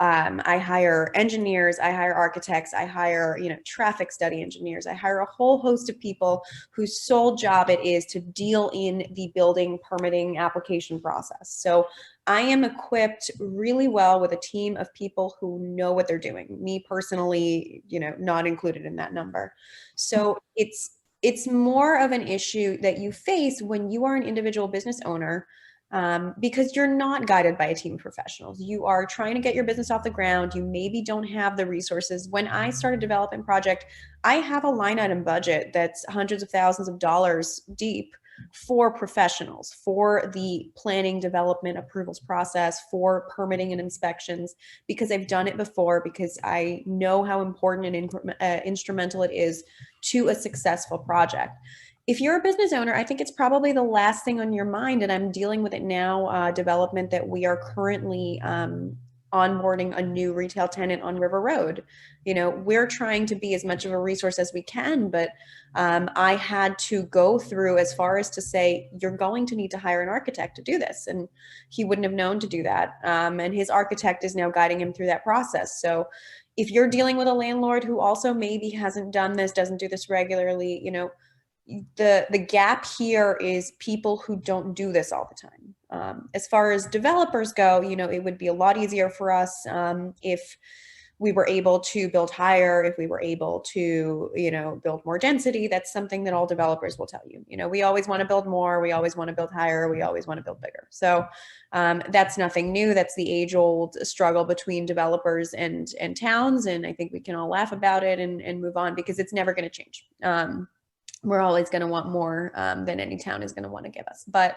[SPEAKER 4] I hire engineers, I hire architects, I hire, traffic study engineers. I hire a whole host of people whose sole job it is to deal in the building permitting application process. So I am equipped really well with a team of people who know what they're doing. Me personally, not included in that number. So it's more of an issue that you face when you are an individual business owner, because you're not guided by a team of professionals. You are trying to get your business off the ground. You maybe don't have the resources. When I start a development project, I have a line item budget that's hundreds of thousands of dollars deep for professionals, for the planning, development, approvals process, for permitting and inspections, because I've done it before, because I know how important and instrumental it is to a successful project. If you're a business owner, I think it's probably the last thing on your mind, and I'm dealing with it now, development that we are currently onboarding a new retail tenant on River Road. We're trying to be as much of a resource as we can, but I had to go through as far as to say, you're going to need to hire an architect to do this. And he wouldn't have known to do that. And his architect is now guiding him through that process. So if you're dealing with a landlord who also maybe hasn't done this, doesn't do this regularly, the gap here is people who don't do this all the time. As far as developers go, it would be a lot easier for us if we were able to build higher, if we were able to, build more density. That's something that all developers will tell you. We always want to build more, we always want to build higher, we always want to build bigger. So that's nothing new. That's the age-old struggle between developers and towns. And I think we can all laugh about it and move on, because it's never going to change. We're always going to want more than any town is going to want to give us. But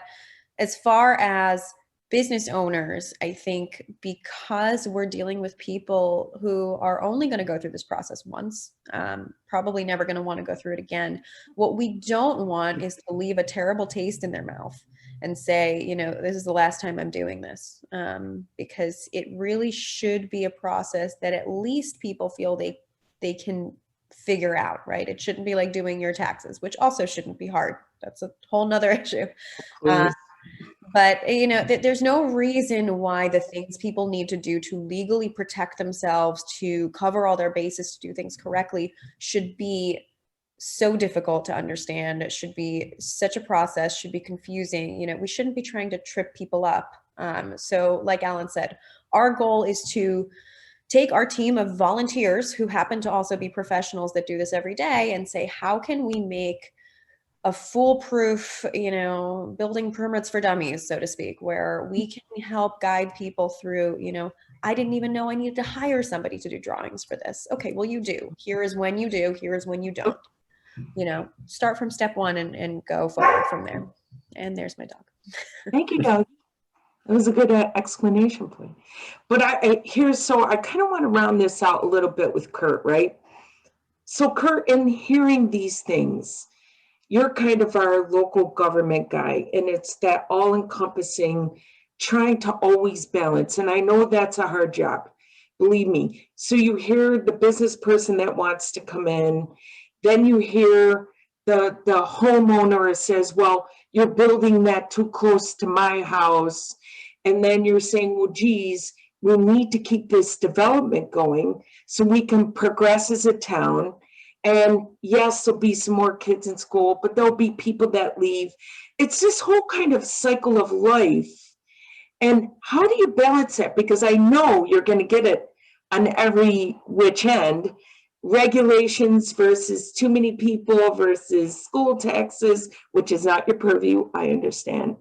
[SPEAKER 4] as far as business owners, I think because we're dealing with people who are only going to go through this process once, probably never going to want to go through it again. What we don't want is to leave a terrible taste in their mouth and say, this is the last time I'm doing this, because it really should be a process that at least people feel they can figure out, right? It shouldn't be like doing your taxes, which also shouldn't be hard. That's a whole nother issue. But there's no reason why the things people need to do to legally protect themselves, to cover all their bases, to do things correctly, should be so difficult to understand. It should be such a process, should be confusing. We shouldn't be trying to trip people up. So like Alan said, our goal is to take our team of volunteers who happen to also be professionals that do this every day and say, how can we make a foolproof, building permits for dummies, so to speak, where we can help guide people through, I didn't even know I needed to hire somebody to do drawings for this. Okay, well, you do. Here is when you do, here is when you don't. Start from step one and go forward from there. And there's my dog.
[SPEAKER 1] Thank you, Doug. It was a good explanation point. But I kind of want to round this out a little bit with Kurt, right? So Kurt, in hearing these things, you're kind of our local government guy, and it's that all-encompassing, trying to always balance. And I know that's a hard job, believe me. So you hear the business person that wants to come in, then you hear the homeowner says, well, you're building that too close to my house. And then you're saying, well, geez, we need to keep this development going so we can progress as a town. And yes, there'll be some more kids in school, but there'll be people that leave. It's this whole kind of cycle of life. And how do you balance that? Because I know you're going to get it on every which end. Regulations versus too many people versus school taxes, which is not your purview, I understand.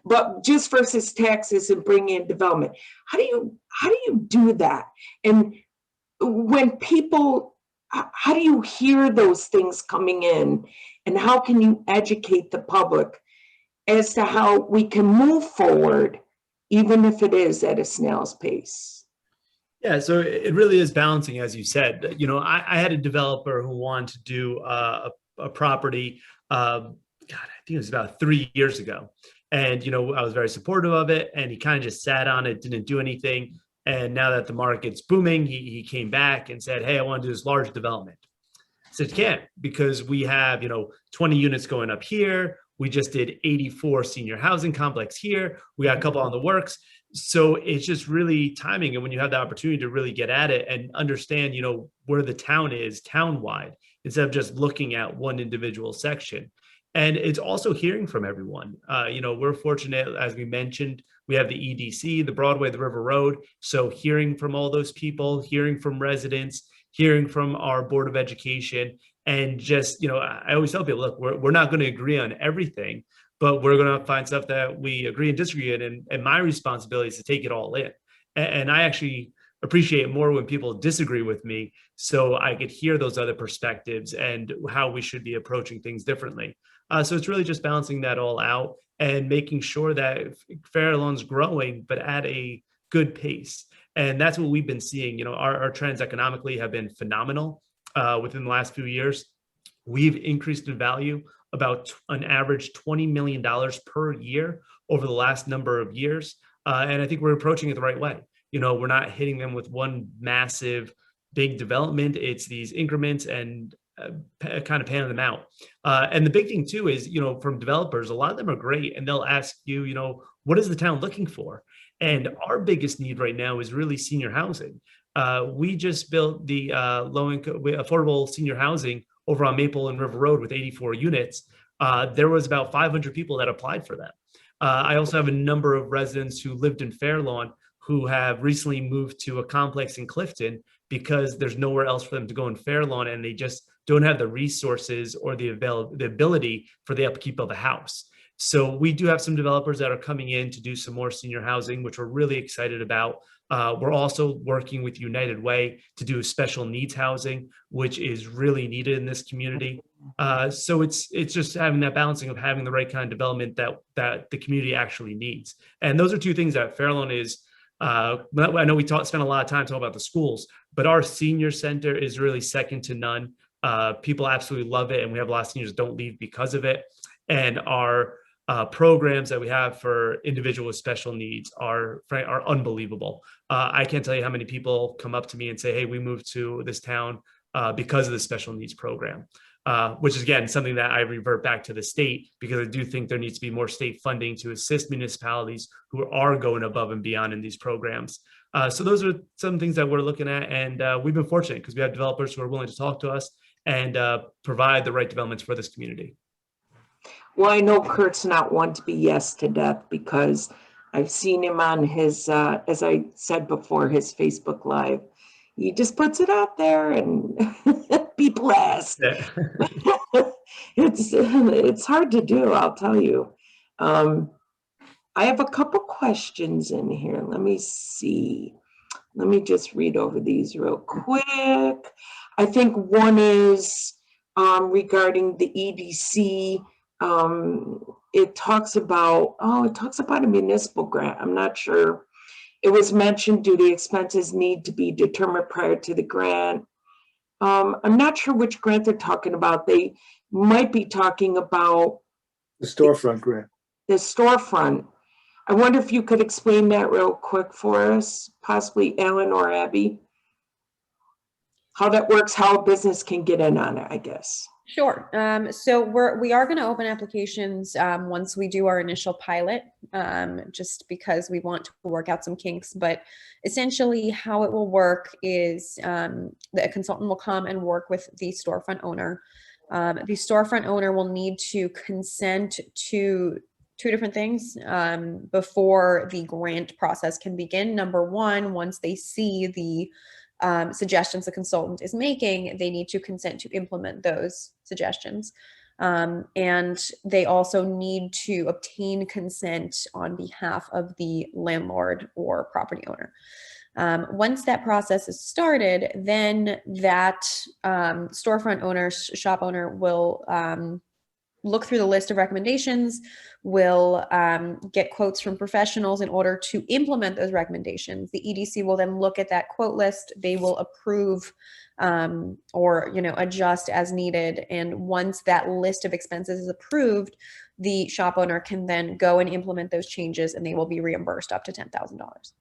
[SPEAKER 1] But just versus taxes and bringing in development. How do you do that? And when people, how do you hear those things coming in? And how can you educate the public as to how we can move forward, even if it is at a snail's pace?
[SPEAKER 3] Yeah, so it really is balancing, as you said. I had a developer who wanted to do a property God, I think it was about 3 years ago. And, I was very supportive of it, and he kind of just sat on it, didn't do anything. And now that the market's booming, he came back and said, hey, I want to do this large development. I said, you can't, because we have, 20 units going up here. We just did 84 senior housing complex here. We got a couple on the works. So it's just really timing. And when you have the opportunity to really get at it and understand, where the town is town-wide, instead of just looking at one individual section. And it's also hearing from everyone. We're fortunate, as we mentioned, we have the EDC, the Broadway, the River Road. So hearing from all those people, hearing from residents, hearing from our Board of Education, and just, I always tell people, look, we're not going to agree on everything, but we're going to find stuff that we agree and disagree in. And my responsibility is to take it all in. And I actually appreciate more when people disagree with me, so I could hear those other perspectives and how we should be approaching things differently. So it's really just balancing that all out and making sure that Fair Lawn's growing, but at a good pace. And that's what we've been seeing. Our trends economically have been phenomenal within the last few years. We've increased in value about an average $20 million per year over the last number of years. And I think we're approaching it the right way. We're not hitting them with one massive big development. It's these increments and kind of panning them out. And the big thing too is, from developers, a lot of them are great, and they'll ask you, what is the town looking for? And our biggest need right now is really senior housing. We just built the low-income affordable senior housing over on Maple and River Road with 84 units. There was about 500 people that applied for that. I also have a number of residents who lived in Fair Lawn who have recently moved to a complex in Clifton because there's nowhere else for them to go in Fair Lawn, and they just don't have the resources or the ability for the upkeep of a house. So we do have some developers that are coming in to do some more senior housing, which we're really excited about. We're also working with United Way to do special needs housing, which is really needed in this community. So it's just having that balancing of having the right kind of development that the community actually needs. And those are two things that Fair Lawn is. I know we spent a lot of time talking about the schools, but our senior center is really second to none. People absolutely love it, and we have a lot of seniors that don't leave because of it. And our programs that we have for individuals with special needs are unbelievable. I can't tell you how many people come up to me and say, hey, we moved to this town because of the special needs program, which is, again, something that I revert back to the state, because I do think there needs to be more state funding to assist municipalities who are going above and beyond in these programs. So those are some things that we're looking at, and we've been fortunate because we have developers who are willing to talk to us and provide the right developments for this community.
[SPEAKER 1] Well, I know Kurt's not one to be yes to death, because I've seen him on his, as I said before, his Facebook Live. He just puts it out there and people ask.
[SPEAKER 3] Yeah.
[SPEAKER 1] It's hard to do, I'll tell you. I have a couple questions in here. Let me see. Let me just read over these real quick. I think one is regarding the EDC. It talks about a municipal grant. I'm not sure. It was mentioned, do the expenses need to be determined prior to the grant? I'm not sure which grant they're talking about. They might be talking about
[SPEAKER 5] The storefront grant.
[SPEAKER 1] the storefront. I wonder if you could explain that real quick for us, possibly Alan or Abby, how that works, how a business can get in on it, I guess.
[SPEAKER 4] Sure. So we are going to open applications once we do our initial pilot, just because we want to work out some kinks. But essentially how it will work is the consultant will come and work with the storefront owner. The storefront owner will need to consent to two different things before the grant process can begin. Number one, once they see the suggestions the consultant is making, they need to consent to implement those suggestions. And they also need to obtain consent on behalf of the landlord or property owner. Once that process is started, then that storefront owner, shop owner will look through the list of recommendations. We'll get quotes from professionals in order to implement those recommendations. The EDC will then look at that quote list. They will approve or adjust as needed. And once that list of expenses is approved, the shop owner can then go and implement those changes, and they will be reimbursed up to $10,000.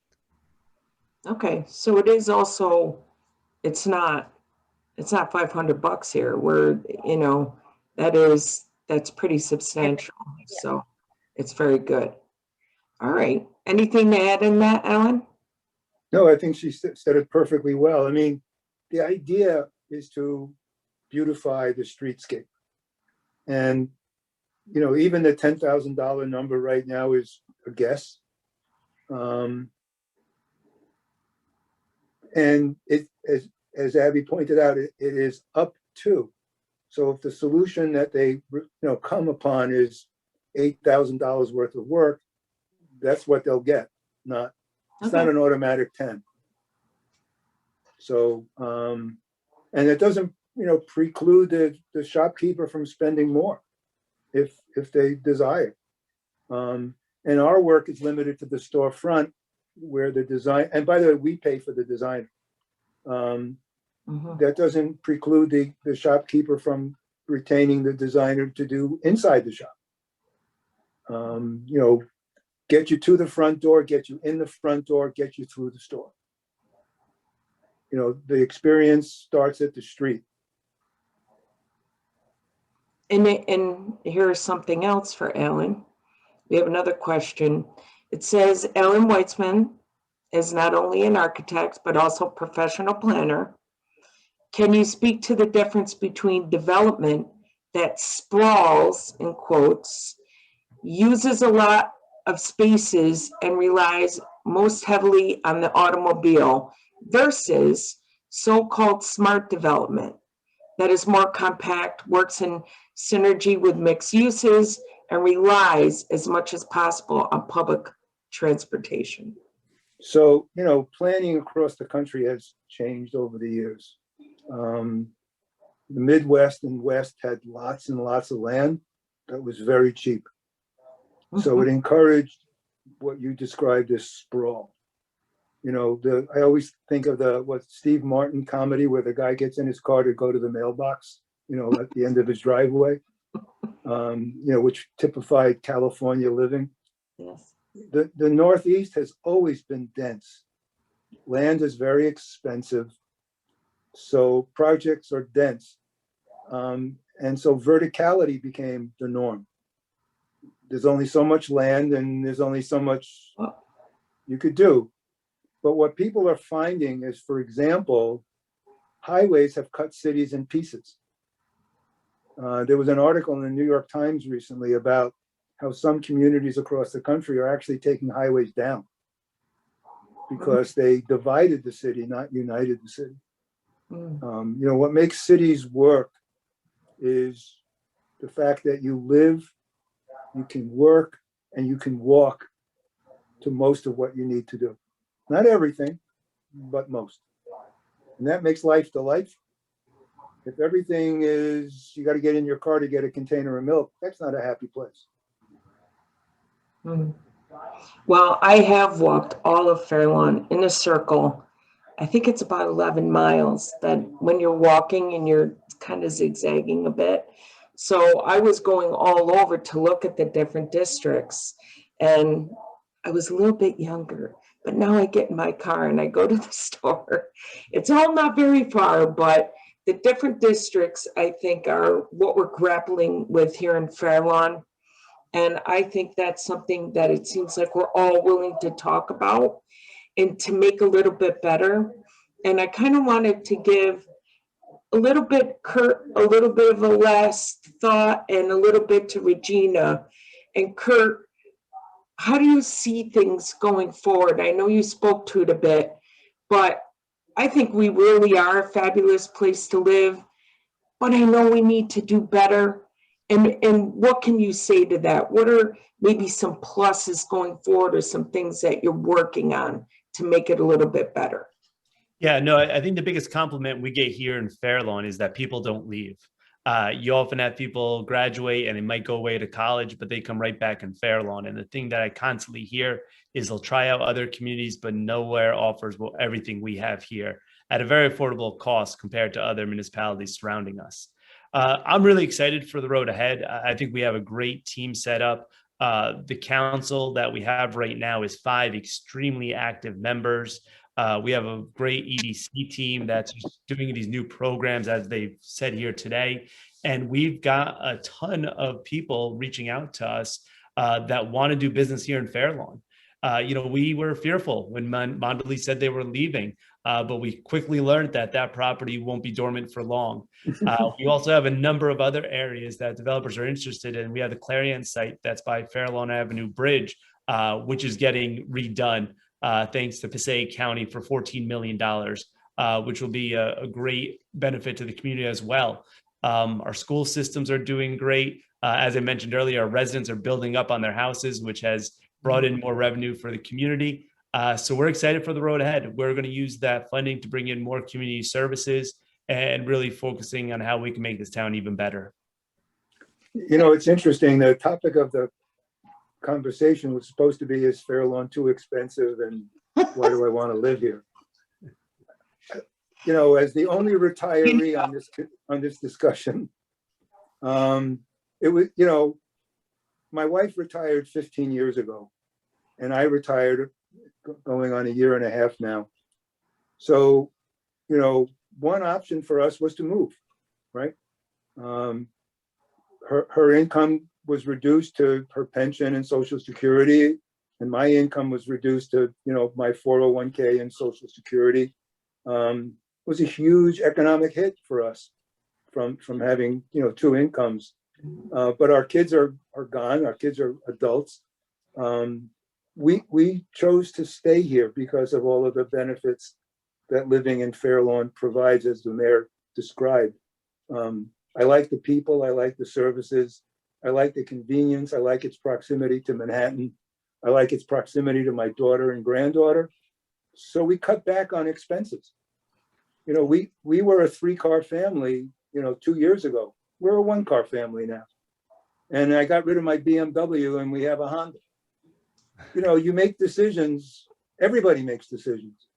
[SPEAKER 1] Okay, so it is also, it's not $500 here, where, that's pretty substantial.
[SPEAKER 4] Yeah.
[SPEAKER 1] So it's very good. All right. Anything to add in that, Ellen?
[SPEAKER 5] No, I think she said it perfectly well. I mean, the idea is to beautify the streetscape. And, even the $10,000 number right now is a guess. And it, as Abby pointed out, it is up to. So if the solution that they come upon is $8,000 worth of work, that's what they'll get. It's not an automatic 10. So and it doesn't preclude the shopkeeper from spending more if they desire. And our work is limited to the storefront, where the design, and by the way, we pay for the designer. That doesn't preclude the shopkeeper from retaining the designer to do inside the shop. Get you to the front door, get you in the front door, get you through the store. The experience starts at the street.
[SPEAKER 1] And here's something else for Ellen. We have another question. It says, Ellen Weitzman is not only an architect, but also a professional planner. Can you speak to the difference between development that sprawls, in quotes, uses a lot of spaces and relies most heavily on the automobile, versus so-called smart development that is more compact, works in synergy with mixed uses, and relies as much as possible on public transportation?
[SPEAKER 5] So, planning across the country has changed over the years. The Midwest and West had lots and lots of land that was very cheap. So it encouraged what you described as sprawl. I always think of what Steve Martin comedy, where the guy gets in his car to go to the mailbox, at the end of his driveway, which typified California living.
[SPEAKER 1] Yes.
[SPEAKER 5] The Northeast has always been dense. Land is very expensive. So projects are dense. And so verticality became the norm. There's only so much land and there's only so much you could do. But what people are finding is, for example, highways have cut cities in pieces. There was an article in the New York Times recently about how some communities across the country are actually taking highways down because they divided the city, not united the city. What makes cities work is the fact that you live, you can work, and you can walk to most of what you need to do. Not everything, but most. And that makes life delightful. If everything is, you got to get in your car to get a container of milk, that's not a happy place.
[SPEAKER 1] Well, I have walked all of Fairlawn in a circle. I think it's about 11 miles, that when you're walking and you're kind of zigzagging a bit. So I was going all over to look at the different districts, and I was a little bit younger, but now I get in my car and I go to the store. It's all not very far, but the different districts, I think, are what we're grappling with here in Fairlawn. And I think that's something that it seems like we're all willing to talk about and to make a little bit better. And I kind of wanted to give a little bit, Kurt, a little bit of a last thought, and a little bit to Regina. And Kurt, how do you see things going forward? I know you spoke to it a bit, but I think we really are a fabulous place to live, but I know we need to do better. And what can you say to that? What are maybe some pluses going forward, or some things that you're working on to make it a little bit better?
[SPEAKER 3] Yeah, no, I think the biggest compliment we get here in Fairlawn is that people don't leave. You often have people graduate and they might go away to college, but they come right back in Fair Lawn. And the thing that I constantly hear is they'll try out other communities, but nowhere offers everything we have here at a very affordable cost compared to other municipalities surrounding us. I'm really excited for the road ahead. I think we have a great team set up. The council that we have right now is 5 extremely active members. We have a great EDC team that's doing these new programs, as they've said here today. And we've got a ton of people reaching out to us that want to do business here in Fair Lawn. We were fearful when Mondelez said they were leaving, but we quickly learned that that property won't be dormant for long. We also have a number of other areas that developers are interested in. We have the Clarion site that's by Fair Lawn Avenue Bridge, which is getting redone thanks to Passaic County for $14 million, which will be a great benefit to the community as well. Our school systems are doing great. As I mentioned earlier, our residents are building up on their houses, which has brought in more revenue for the community. So we're excited for the road ahead. We're going to use that funding to bring in more community services and really focusing on how we can make this town even better.
[SPEAKER 5] It's interesting. The topic of the conversation was supposed to be, is Fair Lawn too expensive and why do I want to live here? As the only retiree on this discussion, it was, my wife retired 15 years ago and I retired going on a year and a half now. So, one option for us was to move, right? Her income was reduced to her pension and Social Security, and my income was reduced to, my 401k and Social Security. It was a huge economic hit for us from having, 2 incomes. But our kids are gone. Our kids are adults. We chose to stay here because of all of the benefits that living in Fair Lawn provides, as the mayor described. I like the people. I like the services. I like the convenience. I like its proximity to Manhattan. I like its proximity to my daughter and granddaughter. So we cut back on expenses. We were a 3-car family, 2 years ago. We're a 1-car family now. And I got rid of my BMW and we have a Honda. You make decisions. Everybody makes decisions.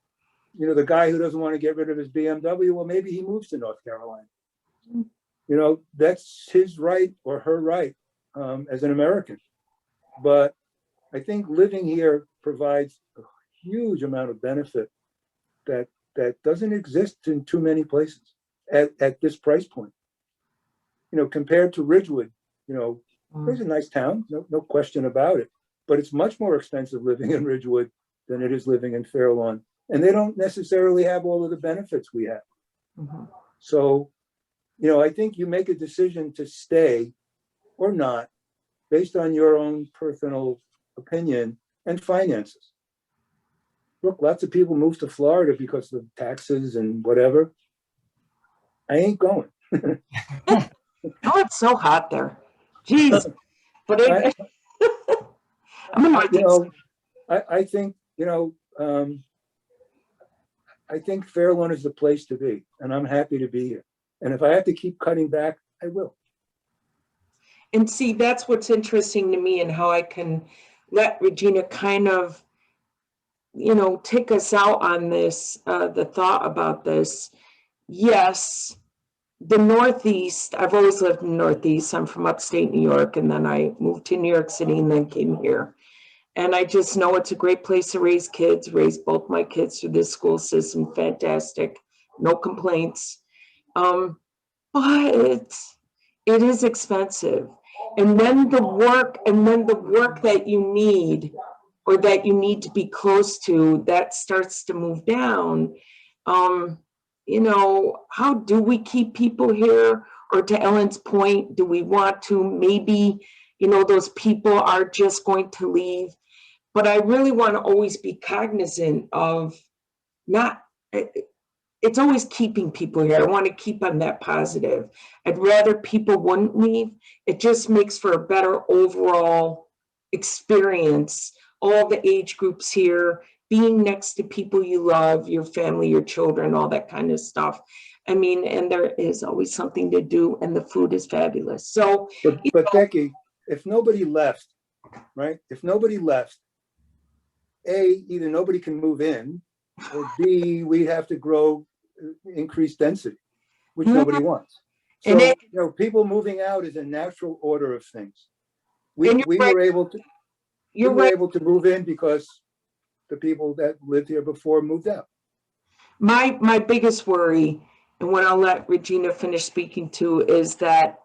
[SPEAKER 5] The guy who doesn't want to get rid of his BMW, well, maybe he moves to North Carolina. That's his right or her right as an American. But I think living here provides a huge amount of benefit that doesn't exist in too many places at this price point. Compared to Ridgewood, it's a nice town, no question about it. But it's much more expensive living in Ridgewood than it is living in Fair Lawn. And they don't necessarily have all of the benefits we have. Mm-hmm. So, I think you make a decision to stay or not based on your own personal opinion and finances. Look, lots of people move to Florida because of taxes and whatever. I ain't going.
[SPEAKER 1] Oh, it's so hot there. Jeez. But
[SPEAKER 5] I think, I think Fair Lawn is the place to be, and I'm happy to be here. And if I have to keep cutting back, I will.
[SPEAKER 1] And see, that's what's interesting to me, and how I can let Regina kind of, take us out on this, the thought about this. Yes, the Northeast, I've always lived in the Northeast. I'm from upstate New York, and then I moved to New York City and then came here. And I just know it's a great place to raise kids, raise both my kids through this school system. Fantastic. No complaints. But it is expensive. And then the work that you need, or that you need to be close to, that starts to move down. How do we keep people here? Or to Ellen's point, do we want to maybe, those people are just going to leave? But I really want to always be cognizant of it's always keeping people here. I want to keep on that positive. I'd rather people wouldn't leave. It just makes for a better overall experience. All the age groups here, being next to people you love, your family, your children, all that kind of stuff. I mean, and there is always something to do, and the food is fabulous. So,
[SPEAKER 5] But Becky, if nobody left, right? If nobody left, A, either nobody can move in, or B, we have to grow, increase density, which nobody wants. So,
[SPEAKER 1] And it-
[SPEAKER 5] people moving out is a natural order of things. We
[SPEAKER 1] And you're
[SPEAKER 5] were
[SPEAKER 1] right.
[SPEAKER 5] able to,
[SPEAKER 1] you're right.
[SPEAKER 5] move in because the people that lived here before moved out.
[SPEAKER 1] My biggest worry, and what I'll let Regina finish speaking to, is that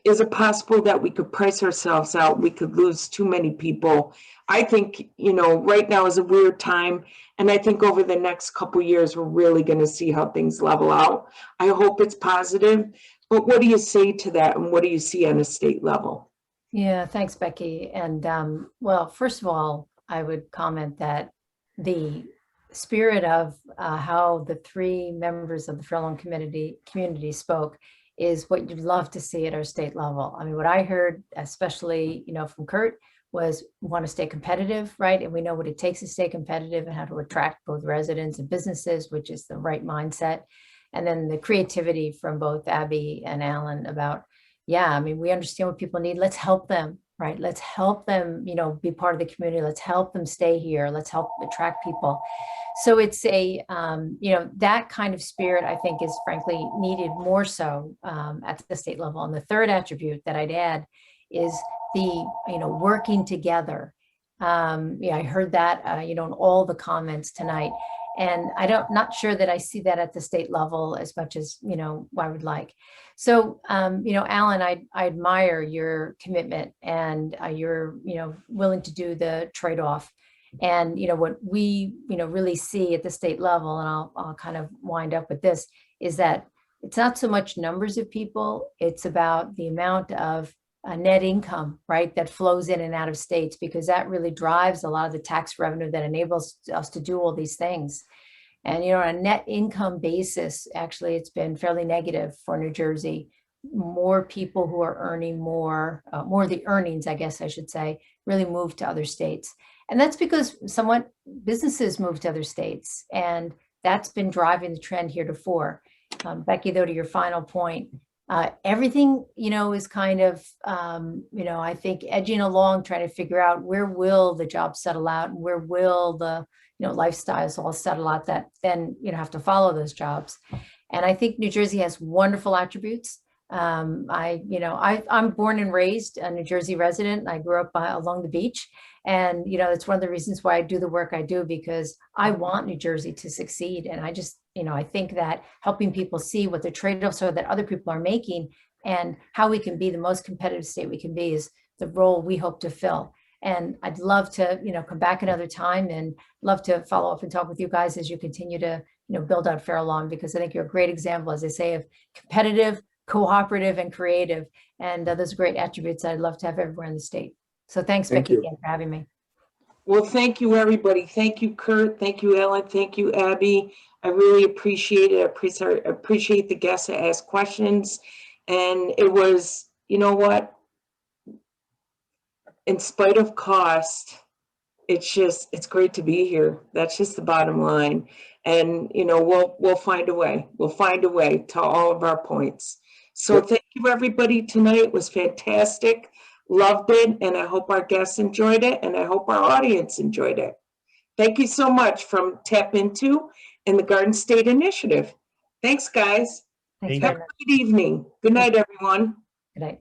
[SPEAKER 1] is it possible that we could price ourselves out? We could lose too many people. I think, right now is a weird time. And I think over the next couple of years, we're really going to see how things level out. I hope it's positive. But what do you say to that? And what do you see on a state level?
[SPEAKER 2] Yeah, thanks, Becky. And well, first of all, I would comment that the spirit of how the three members of the Fairlawn community spoke is what you'd love to see at our state level. I mean, what I heard, especially, from Kurt, was we want to stay competitive, right? And we know what it takes to stay competitive and how to attract both residents and businesses, which is the right mindset. And then the creativity from both Abby and Alan about, yeah, I mean, we understand what people need. Let's help them, right? Let's help them, be part of the community. Let's help them stay here. Let's help attract people. So it's that kind of spirit, I think, is frankly needed more so at the state level. And the third attribute that I'd add is the, working together. I heard that, in all the comments tonight. And not sure that I see that at the state level as much as, I would like. So, Alan, I admire your commitment and you're, willing to do the trade-off. And, what we, really see at the state level, and I'll kind of wind up with this, is that it's not so much numbers of people, it's about the amount of net income, right, that flows in and out of states, because that really drives a lot of the tax revenue that enables us to do all these things. And, on a net income basis, actually, it's been fairly negative for New Jersey. More people who are earning more of the earnings, I guess I should say, really move to other states. And that's because somewhat businesses move to other states. And that's been driving the trend heretofore. Becky, though, to your final point, everything, is kind of, I think edging along, trying to figure out where will the jobs settle out and where will the, lifestyles all settle out that then, have to follow those jobs. And I think New Jersey has wonderful attributes. I'm born and raised a New Jersey resident. I grew up along the beach. And, it's one of the reasons why I do the work I do, because I want New Jersey to succeed. And I just, I think that helping people see what the trade-offs are that other people are making and how we can be the most competitive state we can be is the role we hope to fill. And I'd love to, come back another time and love to follow up and talk with you guys as you continue to, build out Fairlawn, because I think you're a great example, as I say, of competitive, cooperative, and creative. And those are great attributes that I'd love to have everywhere in the state. So thanks,
[SPEAKER 5] Thank
[SPEAKER 2] Becky,
[SPEAKER 5] you.
[SPEAKER 2] again for having me.
[SPEAKER 1] Well, thank you, everybody. Thank you, Kurt. Thank you, Ellen. Thank you, Abby. I really appreciate it. I appreciate the guests that asked questions. And it was, you know what? In spite of cost, it's great to be here. That's just the bottom line. And, we'll find a way. We'll find a way to all of our points. So
[SPEAKER 5] Yep.
[SPEAKER 1] Thank you, everybody, tonight. It was fantastic. Loved it. And I hope our guests enjoyed it. And I hope our audience enjoyed it. Thank you so much from TAPinto and the Garden State Initiative. Thanks, guys.
[SPEAKER 2] Thanks
[SPEAKER 3] Thank
[SPEAKER 2] very
[SPEAKER 1] Have
[SPEAKER 2] much.
[SPEAKER 1] a good evening. Good night, everyone.
[SPEAKER 2] Good night.